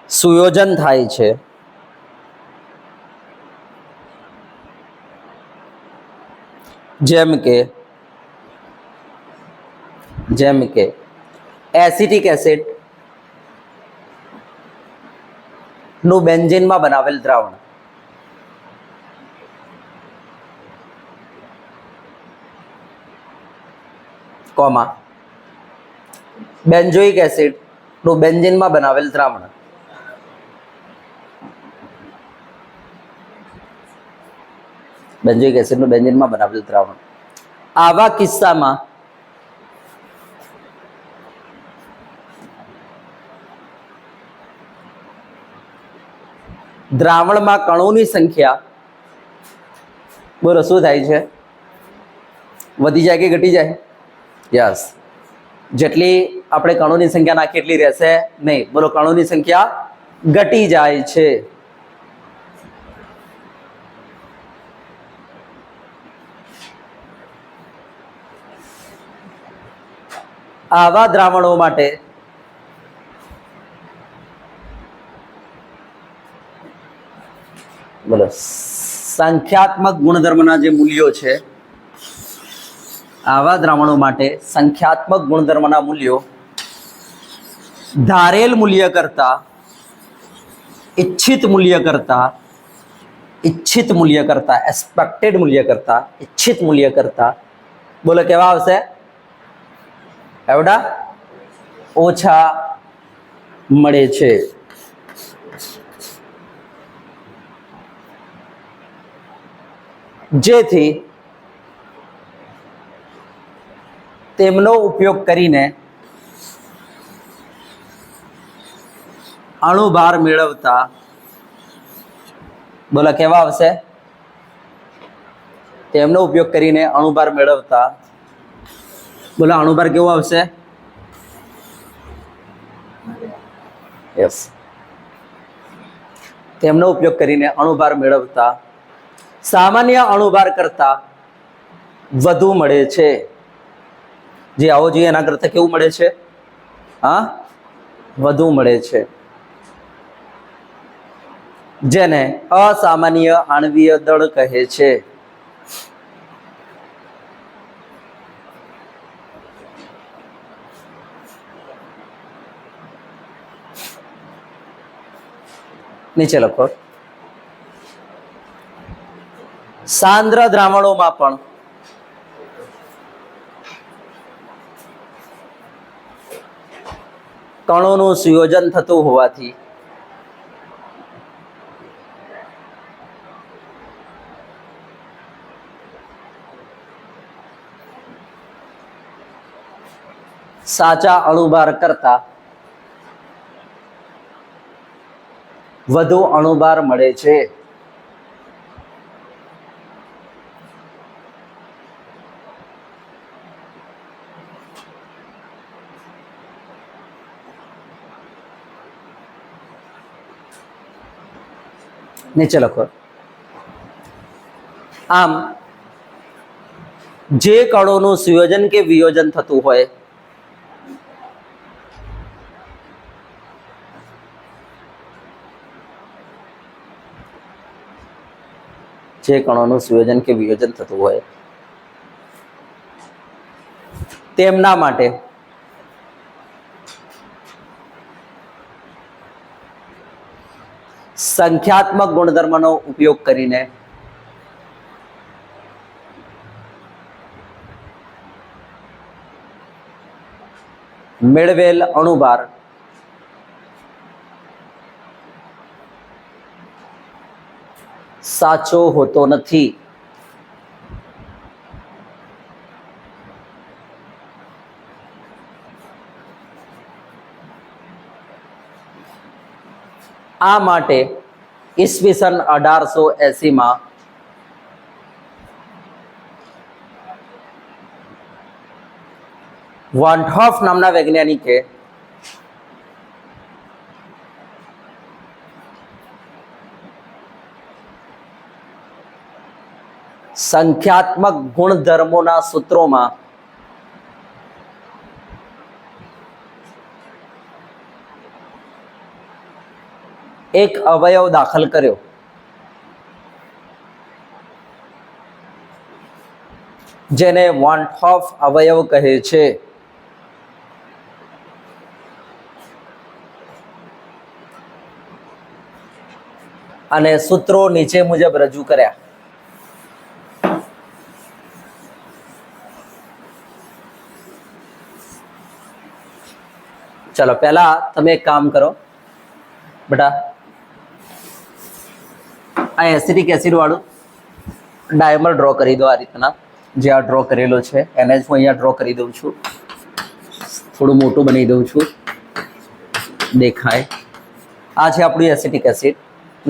સુયોજન થાય છે જેમ કે એસિટિક એસિડ નું બેન્ઝીનમાં બનાવેલ દ્રાવણ, કોમા બેન્ઝોઇક એસિડ નું બેન્ઝીનમાં બનાવેલ દ્રાવણ, બેન્ઝોઇક એસિડ નું બેન્ઝીનમાં બનાવેલ દ્રાવણ. આવા કિસ્સામાં દ્રાવણમાં કણોની સંખ્યા, બોલો શું થાય છે? વધી જાય કે ઘટી જાય? યસ. જેટલી આપણે કણોની સંખ્યા નાખીએ એટલી રહેશે નહીં. બોલો, કણોની સંખ્યા ઘટી જાય છે. આવા દ્રાવણો માટે બોલો સંખ્યાત્મક ગુણધર્મના જે મૂલ્યો છે, આવા દ્રાવણો માટે સંખ્યાત્મક ગુણધર્મના મૂલ્યો ધારેલ મૂલ્ય કરતા ઇચ્છિત મૂલ્ય કરતા એક્સપેક્ટેડ મૂલ્ય કરતા ઇચ્છિત મૂલ્ય કરતા બોલો કેવા આવશે? એવડા ઓછા મળે છે. જેથી તેમનો ઉપયોગ કરીને અણુભાર મેળવતા બોલો કેવા આવશે? તેમનો ઉપયોગ કરીને અણુભાર મેળવતા બોલો અણુભાર કેવો આવશે? યસ. તેમનો ઉપયોગ કરીને અણુભાર મેળવતા સામાન્ય અણુભાર કરતા વધુ મળે છે. જે આવો જોઈએ એના કરતા કેવું મળે છે? હા, વધુ મળે છે. જેને અસામાન્ય આણ્વીય દળ કહે છે. નીચે લખો, સાંદ્ર દ્રાવણોમાં પણ કણોનું સુયોજન થતું હોવાથી સાચા અણુભાર કરતા વધુ અણુભાર મળે છે. નીચે લખો, આમ જે કણોનું સુયોજન કે વિયોજન થતું હોય તેમના માટે સંખ્યાત્મક ગુણધર્મનો ઉપયોગ કરીને મેળવેલ અણુભાર સાચો હોતો નથી. આ માટે ઈસવીસન 1880 વોન્ટ હોફ નામના વૈજ્ઞાનિકે સંખ્યાત્મક ગુણધર્મોના સૂત્રોમાં એક અવયવ દાખલ કર્યો, જેને વોન હોફ અવયવ કહે છે. અને સૂત્રો નીચે મુજબ રજૂ કર્યા. ચલો પહેલા તમે એક કામ કરો બેટા, આ એસિડિક એસિડ વાળું ડાયમર ડ્રો કરી દો. આ રીતના જે આ ડ્રો કરેલો છે એને જ હું અહીંયા ડ્રો કરી દઉં છું. થોડું મોટું બનાવી દઉં છું, દેખાય. આ છે આપણું એસિડિક એસિડ.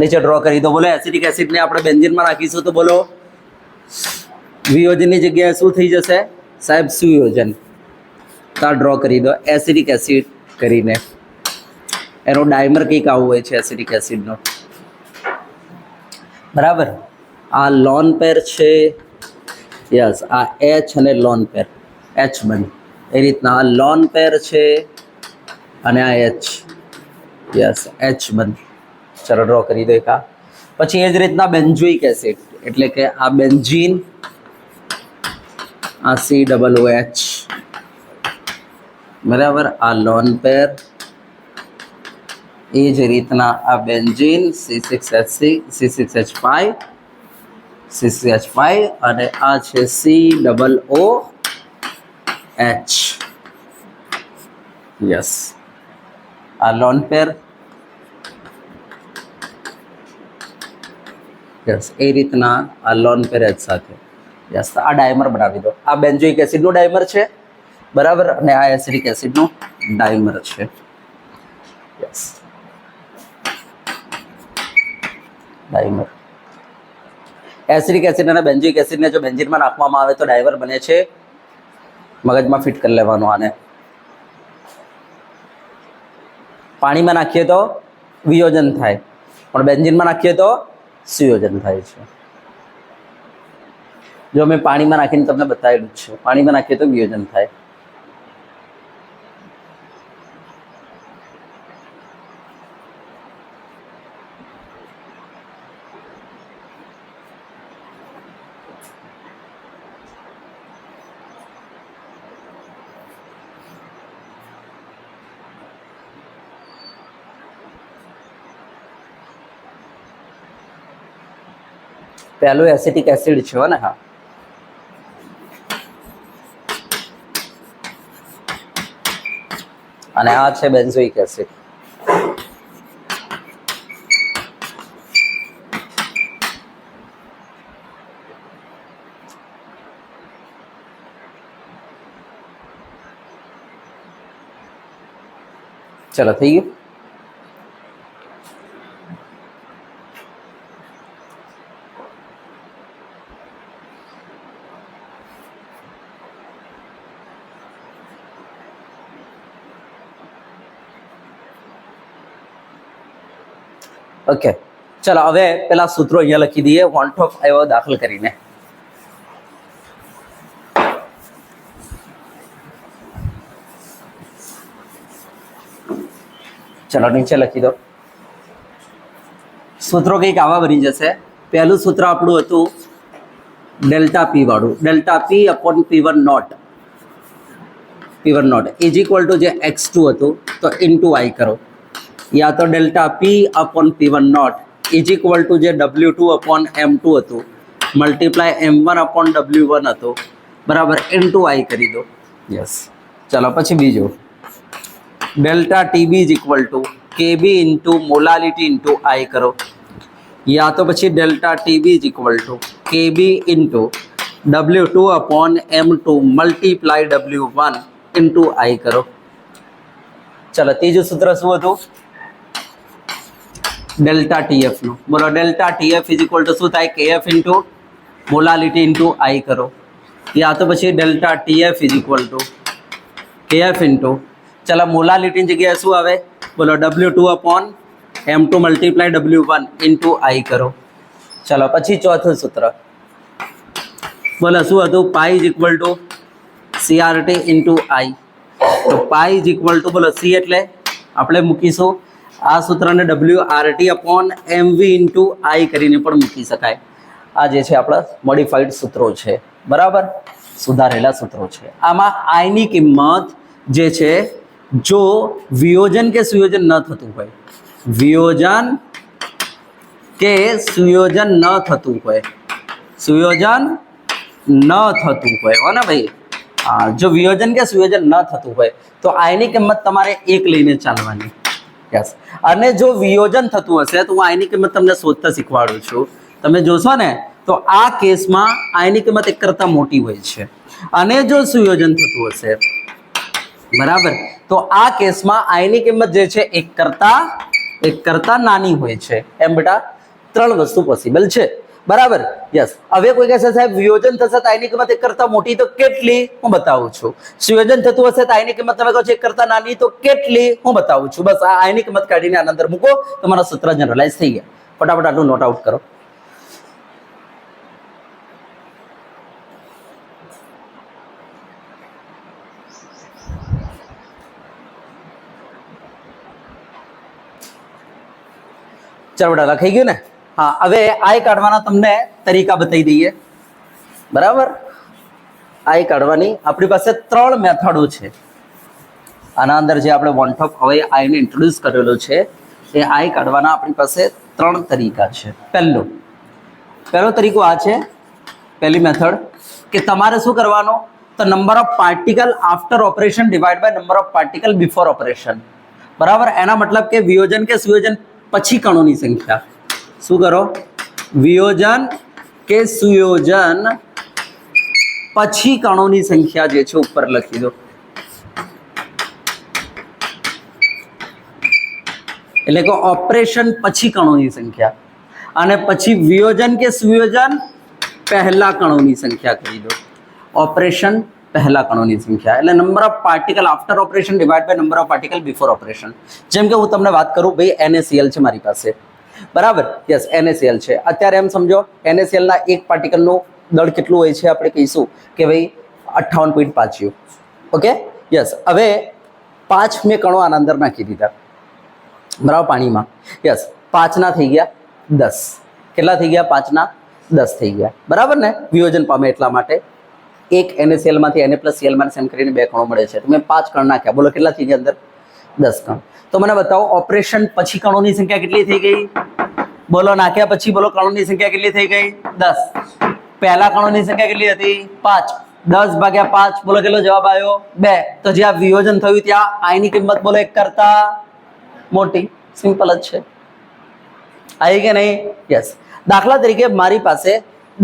નીચે ડ્રો કરી દો. બોલો એસિડિક એસિડને આપણે બેન્ઝીનમાં નાખીશું તો બોલો વિયોજનની જગ્યાએ શું થઈ જશે સાહેબ? સુયોજન. તો ડ્રો કરી દો એસિડિક એસિડ કરીને. એનો ડાયમર કંઈક આવું હોય છે એસિડિક એસિડનો, બરાબર. આ લોન પેર છે, યસ. આ એચ અને લોન પેર, એચ બને એ રીતના. આ લોન પેર છે અને આ એચ, યસ એચ બને. ચલો ડ્રો કરી દો એક. આ પછી એ જ રીતના બેન્ઝોઇક એસિડ, એટલે કે આ બેન્ઝીન, આ COOH, બરાબર. આ લોન પેર, એ જ રીતના આ બેન્ઝીન C6H5 અને આ છે COOH, યસ. આ લોન પેર, યસ. એ રીતના આ લોન પેર એચ સાથે, યસ. આ ડાયમર બનાવી દો. આ બેન્ઝોઇક એસિડનું ડાયમર છે, બરાબર. અને આ એસિડિક એસિડનું ડાયમર છે, યસ. ડાયમર. એસિડિક એસિડ અને બેન્ઝોઇક એસિડને જો બેન્ઝીનમાં નાખવામાં આવે તો ડાયમર બને છે. મગજમાં ફિટ કરી લેવાનું આને. પાણીમાં નાખીએ તો વિયોજન થાય, પણ બેન્ઝીનમાં નાખીએ તો સુયોજન થાય છે. જો મેં પાણીમાં નાખીને તમને બતાવેલું જ છે. પાણીમાં નાખીએ તો વિયોજન થાય. પહેલું એસિટિક એસિડ છે ને, હા. અને આ છે બેન્ઝોઇક એસિડ. ચલો થઈ ગયું. ઓકે, ચલો હવે પેલા સૂત્રો અહીંયા લખી દઈએ વોન ઓફ અવયવ દાખલ કરીને. ચલો નીચે લખી દો. સૂત્રો કંઈક આવા બની જશે. પહેલું સૂત્ર આપણું હતું ડેલ્ટા પી વાળું. Delta P upon P1 naught, P1 naught is equal to જે x2 હતું તો ઇન્ટુ I કરો, યા તો delta P upon P1 naught is equal to જે W2 અપોન M2 હતું મલ્ટીપ્લાય M1 અપોન W1 હતું, બરાબર, ઇન્ટુ I કરી દો. યસ. ચલો પછી બીજું delta TB is equal two KB into molality into I કરો, યા તો પછી delta TB is equal two KB into W2 upon M2 multiply W1 into I કરો. ચલો ત્રીજું સૂત્ર શું હતું? ડેલ્ટા TF નું. બોલો delta TF is equal two શું થાય? KF into molality into I કરો, યા તો પછી delta TF is equal two KF into, ચલો મોલાલિટીની જગ્યાએ શું આવે? બોલો W2 upon M2 multiply W1 into I કરો. ચલો પછી ચોથું સૂત્ર બોલો શું હતું? પાઈ is equal two CRT into આઈ. તો પાઈ ઇઝ ઇક્વલ ટુ બોલો સી એટલે આપણે મૂકીશું આ સૂત્રને WRT અપોન MV ઇન્ટુ આઈ કરીને પણ મૂકી શકાય. આ જે છે આપણા મોડિફાઈડ સૂત્રો છે, બરાબર, સુધારેલા સૂત્રો છે. આમાં આઈની કિંમત જે છે, જો વિયોજન કે સુયોજન ન થતું હોય, વિયોજન કે સુયોજન ન થતું હોય, સુયોજન ન થતું હોય હો ને ભાઈ, હા, જો વિયોજન કે સુયોજન ન થતું હોય તો આઈની કિંમત તમારે 1 લઈને ચાલવાની. યસ. અને જો વિયોજન થતું હશે તો હું આઈની કિંમત તમને શોધતા શીખવાડું છું. તમે જોશો ને તો આ કેસમાં આઈની કિંમત 1 કરતાં મોટી હોય છે. અને જો સુયોજન થતું હશે, બરાબર, તો આ કેસમાં આઈની કિંમત જે છે 1 કરતાં નાની હોય છે. એમ બેટા 3 વસ્તુ પોસિબલ છે, બરાબર. યસ. હવે કોઈ કહેશે સાહેબ વિયોજન થશે તો આઈની કિંમત 1 કરતાં મોટી તો કેટલી? હું બતાવું છું. સુયોજન થતું હશે તો આઈની કિંમત તમે કહો છો 1 કરતાં નાની તો કેટલી? હું બતાવું છું. બસ આ આઈની કિંમત કાઢીને આના અંદર મૂકો, તમારા સૂત્ર જનરલાઇઝ થઈ ગયા. ફટાફટ આટલું નોટ આઉટ કરો. ચાલો બેટા લખાઈ ગયું ને? હા. હવે આઈ કાઢવાના તમને તરીકા બતાવી દઈએ, બરાબર. આઈ કાઢવાની આપણી પાસે 3 મેથડો છે. આના અંદર જે આપણે વોન્ટ ઓફ હવે આઈને ઇન્ટ્રોડ્યુસ કરેલો છે એ આઈ કાઢવાના આપણી પાસે 3 તરીકા છે. પહેલો તરીકો આ છે, પહેલી મેથડ, કે તમારે શું કરવાનો? તો number of particle after operation divide by number of particle before operation, બરાબર. એના મતલબ કે વિયોજન કે સુયોજન પછી કણોની સંખ્યા. શું કરો? વિયોજન કે સુયોજન પછી કણોની સંખ્યા જે છે ઉપર લખી દો. એટલે કે ઓપરેશન પછી કણોની સંખ્યા, અને પછી વિયોજન કે સુયોજન પહેલા કણોની સંખ્યા કરી દો. ઓપરેશન પહેલા કણોની સંખ્યા એટલે number of particle after operation divide by number of particle before operation. જેમ કે હું તમને વાત કરું, ભાઈ NaCl છે મારી પાસે, બરાબર. યસ, NaCl છે. અત્યારે એમ સમજો NaCl ના એક પાર્ટિકલનું દળ કેટલું હોય છે? આપણે કહીશું કે ભાઈ 58.5 U. ઓકે. યસ. હવે 5 મેં કણો આના અંદર નાખી દીધા, બરાબર, પાણીમાં. યસ. 5 ના થઈ ગયા 10. કેટલા થઈ ગયા? 5 ના 10 થઈ ગયા, બરાબર ને? વિયોજન પામે એટલા માટે એક NaCl માંથી Na+Cl- એમ કરીને 2 કણો મળે છે. તો મેં 5 કણ નાખ્યા, બોલો કેટલા થઈ ગયા અંદર? 10 કણ. તો મને બતાવો ઓપરેશન પછી કણોની સંખ્યા કેટલી થઈ ગઈ? બોલો, નાખ્યા પછી બોલો કણોની સંખ્યા કેટલી થઈ ગઈ? 10. પહેલા કણોની સંખ્યા કેટલી હતી? 5. 10 ભાગ્યા 5, બોલો કેટલો જવાબ આવ્યો? 2. તો જ્યાં વિયોજન થયું ત્યાં આઈની કિંમત બોલો 1 કરતાં મોટી. સિમ્પલ જ છે. આવી કે નહીં? યસ. દાખલા તરીકે મારી પાસે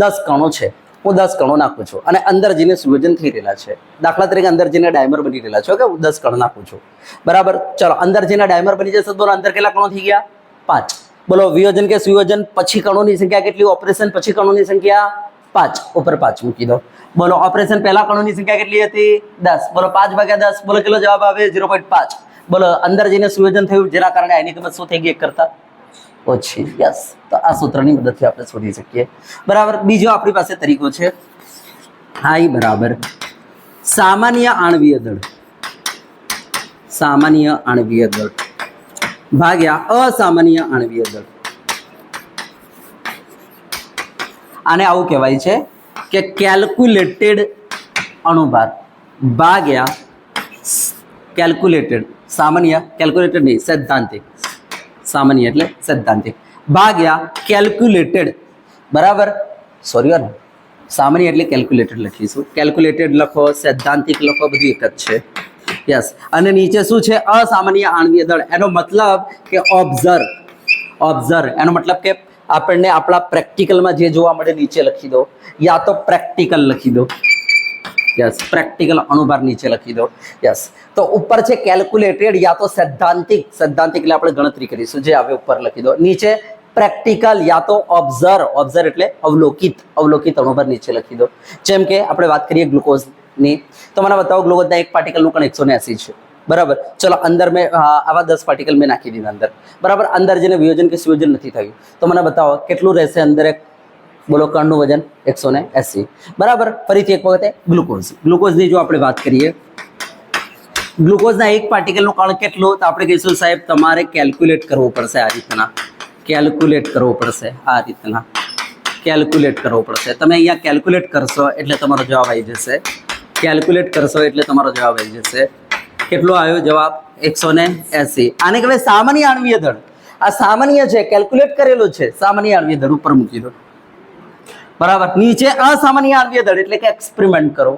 10 કણો છે, હું 10 કણો નાખું છું અને અંદર જઈને સુયોજન થઈ રહેલા છે. દાખલા તરીકે અંદર જઈને ડાયમર બની રહેલા છે. ઓકે, હું 10 કણ નાખું છું, બરાબર. ચલો, અંદર જઈને ડાયમર બની જશે. બોલો અંદર કેટલા કણો થઈ ગયા? 5. બોલો વિયોજન કે સુયોજન પછી કણોની સંખ્યા કેટલી? ઓપરેશન પછી કણોની સંખ્યા 5. ઉપર 5 મૂકી દો. બોલો ઓપરેશન પહેલા કણોની સંખ્યા કેટલી હતી? 10. બોલો 5 ભાગ્યા 10, બોલો કેટલો જવાબ આવે? 0.5. બોલો અંદર જઈને સુયોજન થયું જેના કારણે આની કિંમત શું થઈ ગઈ? 1 કરતાં ઓછી. યસ. તો આ સૂત્રની મદદથી આપણે શોધી શકીએ, બરાબર. બીજો આપણી પાસે તરીકો છે, આઈ બરાબર સામાન્ય આણ્વીય દળ, સામાન્ય આણ્વીય દળ ભાગ્યા અસામાન્ય આણ્વીય દળ. આને આવું કહેવાય છે કે કેલ્ક્યુલેટેડ અણુભાર ભાગ્યા કેલ્ક્યુલેટેડ, સામાન્ય, કેલ્ક્યુલેટેડ નહીં, સૈદ્ધાંતિક. સામાન્ય એટલે સૈદ્ધાંતિક ભાગ્યા કેલ્ક્યુલેટેડ, બરાબર. સોરી ને, સામાન્ય એટલે કેલ્ક્યુલેટેડ લખીશું. કેલ્ક્યુલેટેડ લખો, સૈદ્ધાંતિક લખો, બધું એક જ છે. યસ. અને નીચે શું છે? અસામાન્ય આણ્વીય દળ. એનો મતલબ કે ઓબ્ઝર્વ, એનો મતલબ કે આપણને આપણા પ્રેક્ટિકલમાં જે જોવા મળે નીચે લખી દો, યા તો પ્રેક્ટિકલ લખી દો. યસ, પ્રેક્ટિકલ અણુભાર નીચે લખી દો. યસ. તો ઉપર છે કેલ્ક્યુલેટેડ યા તો સૈદ્ધાંતિક, સૈદ્ધાંતિક એટલે આપણે ગણતરી કરીશું, જે આવે ઉપર લખી દો. નીચે પ્રેક્ટિકલ યા તો ઓબ્ઝર્વ એટલે અવલોકિત અણુભાર નીચે લખી દો. જેમ કે આપણે વાત કરીએ ગ્લુકોઝની, તો મને બતાવો ગ્લુકોઝના એક પાર્ટિકલનું કણ 180 છે, બરાબર. ચલો અંદર મેં આવા 10 પાર્ટિકલ મેં નાખી દીધા અંદર, બરાબર. અંદર જેને વિયોજન કે સુયોજન નથી થયું તો મને બતાવો કેટલું રહેશે અંદર? બોલો કણનું વજન 180. બરાબર. ફરીથી એક વખતે ગ્લુકોઝની જો આપણે વાત કરીએ, ગ્લુકોઝના એક પાર્ટિકલનું કણ કેટલું, તો આપણે કહીશું સાહેબ તમારે કેલ્ક્યુલેટ કરવું પડશે આ રીતના, કેલ્ક્યુલેટ કરવું પડશે આ રીતના, કેલ્ક્યુલેટ કરવું પડશે. તમે અહીંયા કેલ્ક્યુલેટ કરશો એટલે તમારો જવાબ આવી જશે, કેલ્ક્યુલેટ કરશો એટલે તમારો જવાબ આવી જશે. કેટલો આવ્યો જવાબ? 180. આને કહેવાય સામાન્ય આણ્વીય દળ. આ સામાન્ય છે, કેલ્ક્યુલેટ કરેલો છે. સામાન્ય આણ્વીય દળ ઉપર મૂકી દો. બરાબર. નીચે અસામાન્ય આણ્વીય દળ એટલે કે એક્સપેરિમેન્ટ કરો.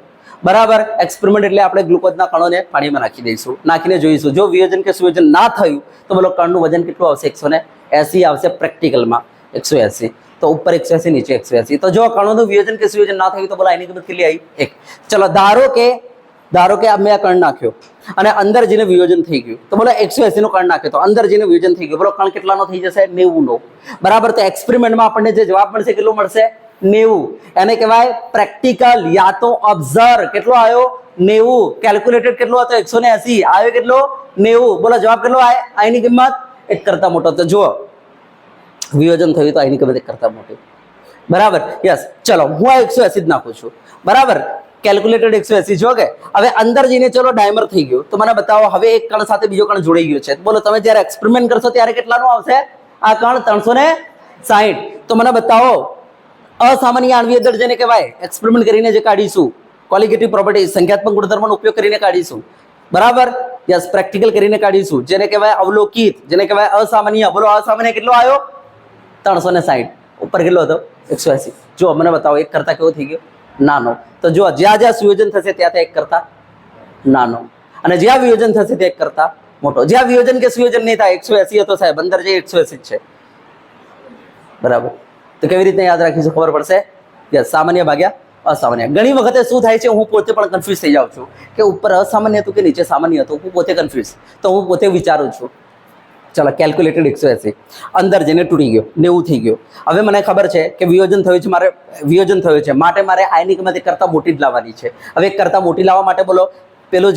બરાબર. એક્સપેરિમેન્ટ એટલે આપણે ગ્લુકોઝના કણોને પાણીમાં નાખી દઈશું, નાખીને જોઈશું. જો વિયોજન કે સુયોજન ના થયું તો બોલો કણનું વજન કેટલું આવશે? 180 આવશે. પ્રેક્ટિકલમાં 180. તો ઉપર 180, નીચે 180. તો જો કણોનું વિયોજન કે સુયોજન ના થયું તો બોલો એની કિંમત કેટલી આવી? 1. ચલો ધારો કે મેં આ કણ નાખ્યો અને અંદર જઈને વિયોજન થઈ ગયું, તો બોલો 180 નો કણ નાખ્યો તો અંદર જઈને વિયોજન થઈ ગયું, બોલો કણ કેટલાનો થઈ જશે? 90 નો. બરાબર. તો એક્સપેરિમેન્ટમાં આપણને જે જવાબ મળશે કેટલો મળશે? 90. એને કહેવાય પ્રેક્ટિકલ યા તો ઓબ્ઝર્વ. કેટલો આવ્યો? 90. કેલ્ક્યુલેટેડ કેટલો હતો? 180. આવ્યો કેટલો? 90. બોલો જવાબ કેટલો આવે? આની કિંમત 1 કરતા મોટો. તો જુઓ વિયોજન થયું તો આની કિંમત 1 કરતા મોટી. બરાબર. યસ. ચલો હું આ 180 જ નાખું છું. બરાબર. કેલ્ક્યુલેટેડ 180 જો કે હવે અંદર જઈને ચલો ડાયમર થઈ ગયું, તો મને બતાવો હવે એક કણ સાથે બીજો કણ જોડાઈ ગયો છે. બોલો તમે જ્યારે એક્સપેરિમેન્ટ કરશો ત્યારે કેટલાનું આવશે આ કણ? 360. તો મને બતાવો અસામાન્ય આણ્વીય દળ જેને કહેવાય, એક્સપેરિમેન્ટ કરીને જે કાઢીશું, ક્વોલિટેટિવ પ્રોપર્ટી સંખ્યાત્મક ગુણધર્મનો ઉપયોગ કરીને કાઢીશું. બરાબર. યસ. પ્રેક્ટિકલ કરીને કાઢીશું, જેને કહેવાય અવલોકિત, જેને કહેવાય અસામાન્ય. બોલો અસામાન્ય કેટલો આવ્યો? 360. ઉપર કેટલો હતો? 180. જો મને બતાવો એક કરતા કેવો થઈ ગયો? નાનો. તો જો જ્યાં જ્યાં સુયોજન થશે ત્યાં 1 કરતા નાનો, અને જ્યાં વિયોજન થશે ત્યાં 1 કરતા મોટો. જ્યાં વિયોજન કે સુયોજન નહીં થાય 180 હતો સાહેબ, અંદર જે 180 છે. બરાબર. તો કેવી રીતે યાદ રાખીશું? ખબર પડશે. યસ. સામાન્ય ભાગ્યા અસામાન્ય. ઘણી વખતે શું થાય છે, હું પોતે પણ કન્ફ્યુઝ થઈ જાઉં છું કે ઉપર અસામાન્ય હતું કે નીચે સામાન્ય હતું. હું પોતે કન્ફ્યુઝ, તો હું પોતે વિચારું છું. ચલો કેલ્ક્યુલેટેડ 180 અંદર જઈને તૂટી ગયો, 90 થઈ ગયો. હવે મને ખબર છે કે વિયોજન થયું છે, મારે વિયોજન થયું છે માટે મારે આની કિંમત 1 કરતા મોટી જ લાવવાની છે. હવે 1 કરતા મોટી લાવવા માટે બોલો પેલું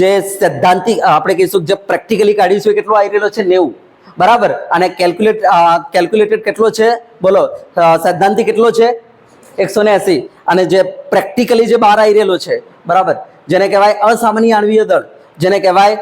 જે સૈદ્ધાંતિક આપણે કહીશું જે પ્રેક્ટિકલી કાઢીશું કેટલો આવી રહેલો છે? 90. બરાબર. અને કેલ્ક્યુલેટેડ કેટલો છે? બોલો સૈદ્ધાંતિક કેટલો છે? 180. અને જે પ્રેક્ટિકલી જે બહાર આવી રહેલો છે, બરાબર, જેને કહેવાય અસામાન્ય આણ્વીય દળ, જેને કહેવાય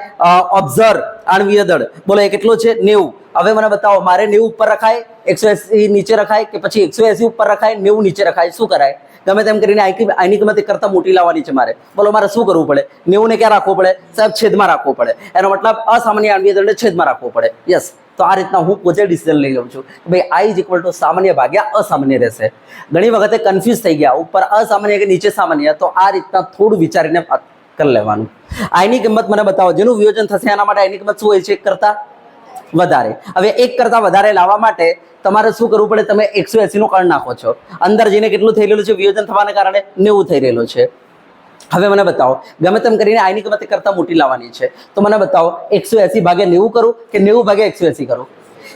ઓબ્ઝર્વ આણ્વીય દળ, બોલો એ કેટલો છે? 90. હવે મને બતાવો મારે 90 ઉપર રખાય, 180 નીચે રખાય, કે પછી 180 ઉપર રખાય, 90 નીચે રખાય? શું કરાય? ગમે તેમ કરીને આની કિંમત 1 કરતા મોટી લાવવાની છે મારે. બોલો મારે શું કરવું પડે? 90 ને ક્યાં રાખવો પડે સાહેબ? છેદમાં રાખવો પડે. એનો મતલબ અસામાન્ય આણ્વીય દળને છેદમાં રાખવો પડે. યસ. તો આ રીતના હું પોતે ડિસિઝન લઈ લઉં છું કે ભાઈ I ઇઝ ઇક્વલ ટુ સામાન્ય ભાગ્યા અસામાન્ય રહેશે. ઘણી વખતે કન્ફ્યુઝ થઈ ગયા ઉપર અસામાન્ય કે નીચે સામાન્ય, તો આ રીતના થોડું વિચારીને કરી લેવાનું. આની કિંમત મને બતાવો જેનું વિયોજન થશે એના માટે આની કિંમત શું હોય છે? 1 કરતા વધારે. હવે 1 કરતા વધારે લાવવા માટે તમારે શું કરવું પડે? તમે 180 નું કણ નાખો છો, અંદર જઈને કેટલું થઈ રહેલું છે? વિયોજન થવાના કારણે 90 થઈ રહેલો છે. હવે મને બતાવો ગમે તેમ કરીને આની કિંમત 1 કરતા મોટી લાવવાની છે, તો મને બતાવો 180 ભાગ્યા 90 કરું કે 90 ભાગ્યા 180 કરું?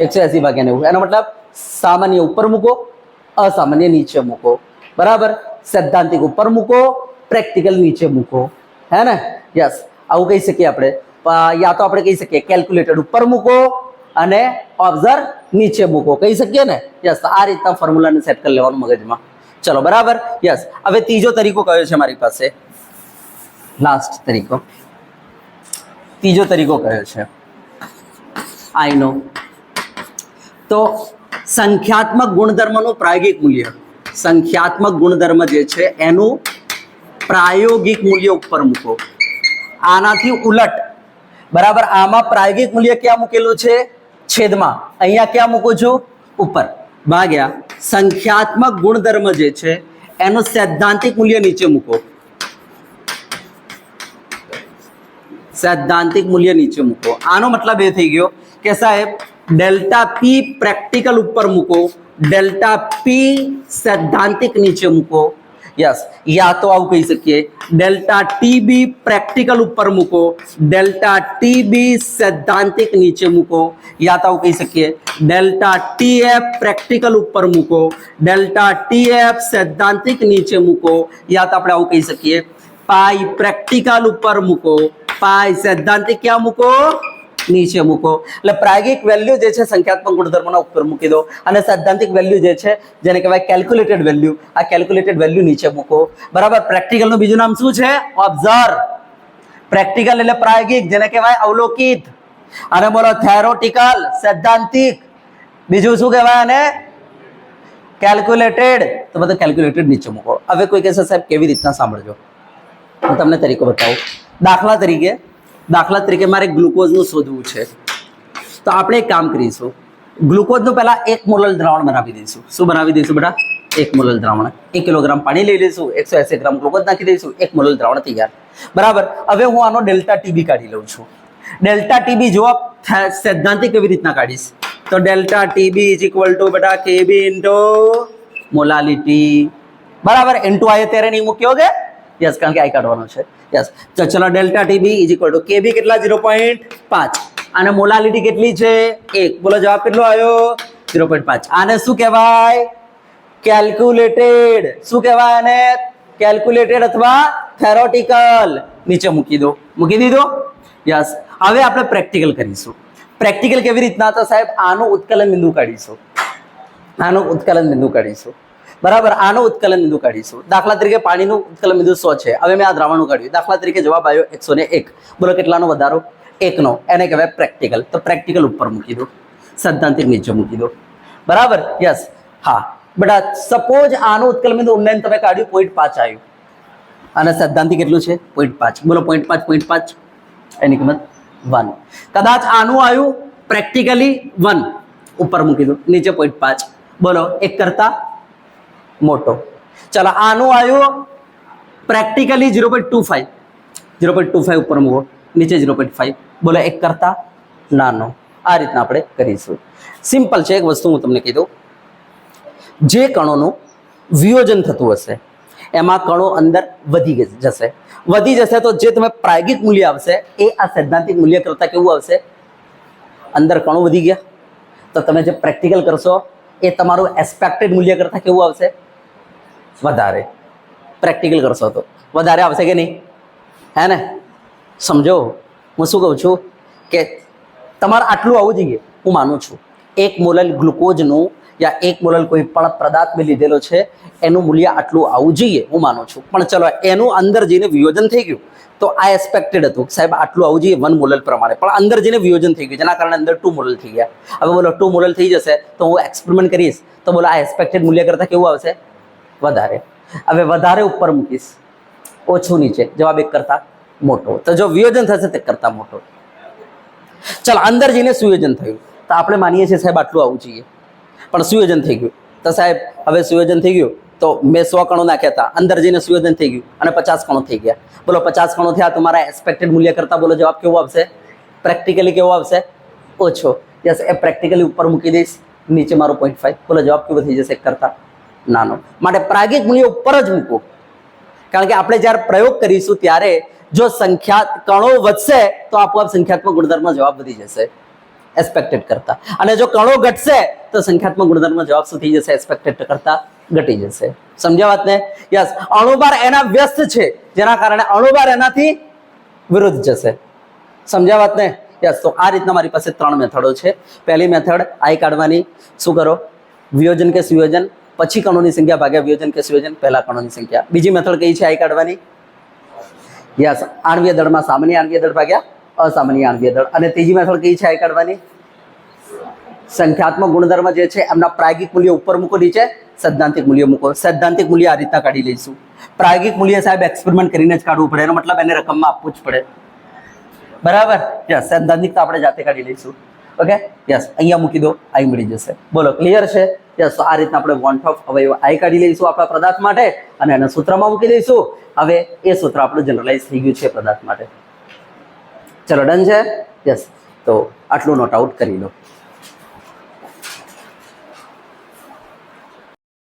180 ભાગ્યા 90. એનો મતલબ સામાન્ય ઉપર મૂકો, અસામાન્ય નીચે મૂકો. બરાબર. સૈદ્ધાંતિક ઉપર મૂકો, પ્રેક્ટિકલ નીચે મૂકો. હે ને? યસ. આવું કહી શકીએ આપણે. યા તો આપણે કહી શકીએ કેલ્ક્યુલેટેડ ઉપર મૂકો અને ઓબ્ઝર્વ નીચે મૂકો, કહી શકીએ ને? યસ. આ રીતના ફોર્મ્યુલાને સેટ કરી લેવાનું મગજમાં. ચલો બરાબર. યસ. હવે ત્રીજો તરીકો કયો છે મારી પાસે? લાસ્ટ તરીકો. ત્રીજો તરીકો કયો છે? આઈનો. તો સંખ્યાત્મક ગુણધર્મનું પ્રાયોગિક મૂલ્ય, સંખ્યાત્મક ગુણધર્મ જે છે એનું પ્રાયોગિક મૂલ્ય ઉપર મૂકો. આનાથી ઉલટ. બરાબર. આમાં પ્રાયોગિક મૂલ્ય ક્યાં મૂકેલું છે? છેદમાં. અહીંયા ક્યાં મૂકું છું? ઉપર. ભાગ્યા સંખ્યાત્મક ગુણધર્મ જે છે એનું સૈદ્ધાંતિક મૂલ્ય નીચે મૂકો. સૈદ્ધાંતિક મૂલ્ય નીચે મૂકો. આનો મતલબ એ થઈ ગયો કે સાહેબ ડેલ્ટા પી પ્રેક્ટિકલ ઉપર મૂકો, ડેલ્ટા પી સૈદ્ધાંતિક નીચે મૂકો. યસ. યા તો આવું કહી શકીએ ડેલ્ટા ટીબી પ્રેક્ટિકલ ઉપર મૂકો, ડેલ્ટા ટીબી સૈદ્ધાંતિક નીચે મૂકો. યા તો આવું કહી શકીએ ડેલ્ટા ટીએફ પ્રેક્ટિકલ ઉપર મૂકો, ડેલ્ટા ટીએફ સૈદ્ધાંતિક નીચે મૂકો. યા તો આપણે આવું કહી શકીએ પાઈ પ્રેક્ટિકલ ઉપર મૂકો, પાઈ સૈદ્ધાંતિક ક્યાં મૂકો? નીચે મૂકો. એટલે પ્રાયોગિક વેલ્યુ જે છે સંખ્યાત્મક ગુણધર્મના ઉપર મૂકી દો અને સૈદ્ધાંતિક વેલ્યુ જે છે જેને કહેવાય કેલ્ક્યુલેટેડ વેલ્યુ, આ કેલ્ક્યુલેટેડ વેલ્યુ નીચે મૂકો. બરાબર. પ્રેક્ટિકલનું બીજું નામ શું છે? ઓબ્ઝર્વ. પ્રેક્ટિકલ એટલે પ્રાયોગિક, જેને કહેવાય અવલોકિત. અને બોલો થેરોટિકલ સૈદ્ધાંતિક, બીજું શું કહેવાય આને? કેલ્ક્યુલેટેડ. તો બધું કેલ્ક્યુલેટેડ નીચે મૂકો. હવે કોઈ કહેશે સાહેબ કેવી રીતના? સાંભળજો, હું તમને તરીકો બતાવું. દાખલા તરીકે મારે ગ્લુકોઝનું શોધવું છે, તો આપણે એક કામ કરીશું. ગ્લુકોઝનું પહેલા 1 મોલર દ્રાવણ બનાવી દઈશું. શું બનાવી દઈશું બેટા? 1 મોલર દ્રાવણ. 1 કિલોગ્રામ પાણી લઈ લઈશું, 180 ગ્રામ ગ્લુકોઝ નાખી દઈશું, 1 મોલર દ્રાવણ તૈયાર. બરાબર. હવે હું આનો ડેલ્ટા ટીબી કાઢી લઉં છું. ડેલ્ટા ટીબી જો સૈદ્ધાંતિક કેવી રીતના કાઢીશ? તો delta TB is equal two બેટા કેબી ઇન્ટુ મોલાલિટી. બરાબર. ઇન્ટુ આયે ત્યારે નહીં મૂક્યો કે? યસ, કારણ કે આઈ કાઢવાનો છે. યસ. તો ચલો delta TB is equal to KB કેટલા? 0.5 અને મોલાલિટી કેટલી છે? 1. બોલો જવાબ કેટલો આવ્યો? 0.5. આને શું કહેવાય? કેલ્ક્યુલેટેડ. શું કહેવાય આને? કેલ્ક્યુલેટેડ અથવા થેરોટિકલ. નીચે મૂકી દો. મૂકી દીધો? યસ. હવે આપણે પ્રેક્ટિકલ કરીશું. પ્રેક્ટિકલ કેવી રીતના? તો સાહેબ આનું ઉત્કલન બિંદુ કાઢીશું. આનું ઉત્કલન બિંદુ કાઢીશું. બરાબર. આનું ઉત્કલન બિંદુ કાઢીશું. દાખલા તરીકે પાણીનું ઉત્કલન બિંદુ 100 છે. હવે મેં આ દ્રાવણનું કાઢ્યું. દાખલા તરીકે જવાબ આવ્યો 101. બોલો કેટલાનો વધારો? 1 નો. એને કહેવાય પ્રેક્ટિકલ. તો પ્રેક્ટિકલ ઉપર મૂકી દો, સૈદ્ધાંતિક નીચે મૂકી દો. બરાબર. યસ. હા બેટા, સપોઝ આનું ઉત્કલન બિંદુ ઉન્નયન તમે કાઢ્યું 0.5 આવ્યું અને સૈદ્ધાંતિક કેટલું છે? 0.5. બોલો 0.5 એની કિંમત 1. કદાચ આનું આવ્યું પ્રેક્ટિકલી 1, ઉપર મૂકી દો, નીચે 0.5. બોલો 1 કરતા મોટો. ચલો આનું આવ્યું પ્રેક્ટિકલી 0.25. 0.25 ઉપર મૂકો, નીચે 0.5. બોલો 1 કરતા નાનો. આ રીતના આપણે કરીશું. સિમ્પલ છે. એક વસ્તુ હું તમને કીધું, જે કણોનું વિયોજન થતું હશે એમાં કણો અંદર વધી જશે તો જે તમે પ્રાયોગિક મૂલ્ય આવશે એ આ સૈદ્ધાંતિક મૂલ્ય કરતાં કેવું આવશે? અંદર કણો વધી ગયા. તો તમે જે પ્રેક્ટિકલ કરશો એ તમારું એક્સપેક્ટેડ મૂલ્ય કરતાં કેવું આવશે? વધારે. પ્રેક્ટિકલ કરશો તો વધારે આવશે કે નહીં? હે ને? સમજો હું શું કહું છું કે તમારે આટલું આવવું જોઈએ. હું માનું છું 1 મોલર ગ્લુકોઝનું યા 1 મોલર કોઈ પણ પદાર્થ મેં લીધેલો છે એનું મૂલ્ય આટલું આવવું જોઈએ, હું માનું છું. પણ ચલો એનું અંદર જઈને વિયોજન થઈ ગયું તો આ એક્સપેક્ટેડ હતું સાહેબ આટલું આવવું જોઈએ 1 મોલર પ્રમાણે, પણ અંદર જઈને વિયોજન થઈ ગયું જેના કારણે અંદર 2 મોલર થઈ ગયા. હવે બોલો 2 મોલર થઈ જશે તો હું એક્સપેરિમેન્ટ કરીશ તો બોલો આ એક્સપેક્ટેડ મૂલ્ય કરતાં કેવું આવશે? વધારે. હવે વધારે ઉપર મૂકીશ, ઓછું નીચે, જવાબ 1 કરતાં મોટો. તો જો વિયોજન થશે તે કરતાં મોટો. ચાલો અંદર જઈને સુયોજન થયું તો આપણે માનીએ છીએ સાહેબ આટલું આવવું જોઈએ, પણ સુયોજન થઈ ગયું તો સાહેબ હવે સુયોજન થઈ ગયું તો મેં 100 કણો નાખ્યા હતા, અંદર જઈને સુયોજન થઈ ગયું અને 50 કણો થઈ ગયા. બોલો 50 કણો થયા તમારા એક્સપેક્ટેડ મૂલ્ય કરતાં બોલો જવાબ કેવો આવશે? પ્રેક્ટિકલી કેવો આવશે? ઓછો. યસ. એ પ્રેક્ટિકલી ઉપર મૂકી દઈશ, નીચે મારું 0.5. બોલો જવાબ કેવો થઈ જશે? 1 કરતાં નાનો. માટે પ્રાયોગિક મૂલ્ય ઉપર જ મૂકો, કારણ કે આપણે જ્યારે પ્રયોગ કરીશું ત્યારે જો કણો વધશે તો આપોઆપ સંખ્યાત્મક ગુણધર્મ જવાબ વધી જશે એક્સપેક્ટેડ કરતા, અને જો કણો ઘટશે તો સંખ્યાત્મક ગુણધર્મ જવાબ શું થઈ જશે? એક્સપેક્ટેડ કરતા ઘટી જશે. સમજ્યા વાત ને? યસ. અણુભાર એના વ્યસ્ત છે જેના કારણે અણુભાર એનાથી વિરુદ્ધ જશે. સમજ્યા વાત ને? યસ. તો આ રીતના મારી પાસે 3 મેથડો છે. પહેલી મેથડ આઈ કાઢવાની. શું કરો? વિયોજન કે સુયોજન, પછી કણોની સંખ્યા ભાગ્યા વિયોજન કે સુયોજન, પહેલા કણોની સંખ્યા. બીજી મેથડ કઈ છે આઈ કાઢવાની? યસ. આણ્વીય દળમાં સામાન્ય આણ્વીય દળ ભાગ્યા અસામાન્ય આણ્વીય દળ. અને ત્રીજી મેથડ કઈ છે આઈ કાઢવાની? સંખ્યાત્મક ગુણધર્મ જે છે એમના પ્રાયોગિક મૂલ્ય ઉપર મૂકો, નીચે સૈદ્ધાંતિક મૂલ્ય મૂકો. સૈદ્ધાંતિક મૂલ્ય આ રીતના કાઢી લઈશું. પ્રાયોગિક મૂલ્ય સાહેબ એક્સપેરિમેન્ટ કરીને જ કાઢવું પડે, એનો મતલબ એને રકમમાં આપવું જ પડે. બરાબર? યસ. સૈદ્ધાંતિક તો આપણે જાતે કાઢી લઈશું. ઓકે? યસ. અહીંયા મૂકી દો, આઈ મળી જશે. બોલો ક્લિયર છે? યસ. તો આ રીતના આપણે વોન્ટ ઓફ અવયવ આઈ કાઢી લઈશું આપણા પદાર્થ માટે અને એને સૂત્રમાં મૂકી દઈશું. હવે એ સૂત્ર આપણું જનરલાઇઝ થઈ ગયું છે પદાર્થ માટે. ચલો ડન છે? યસ. તો આટલું નોટ આઉટ કરી લો.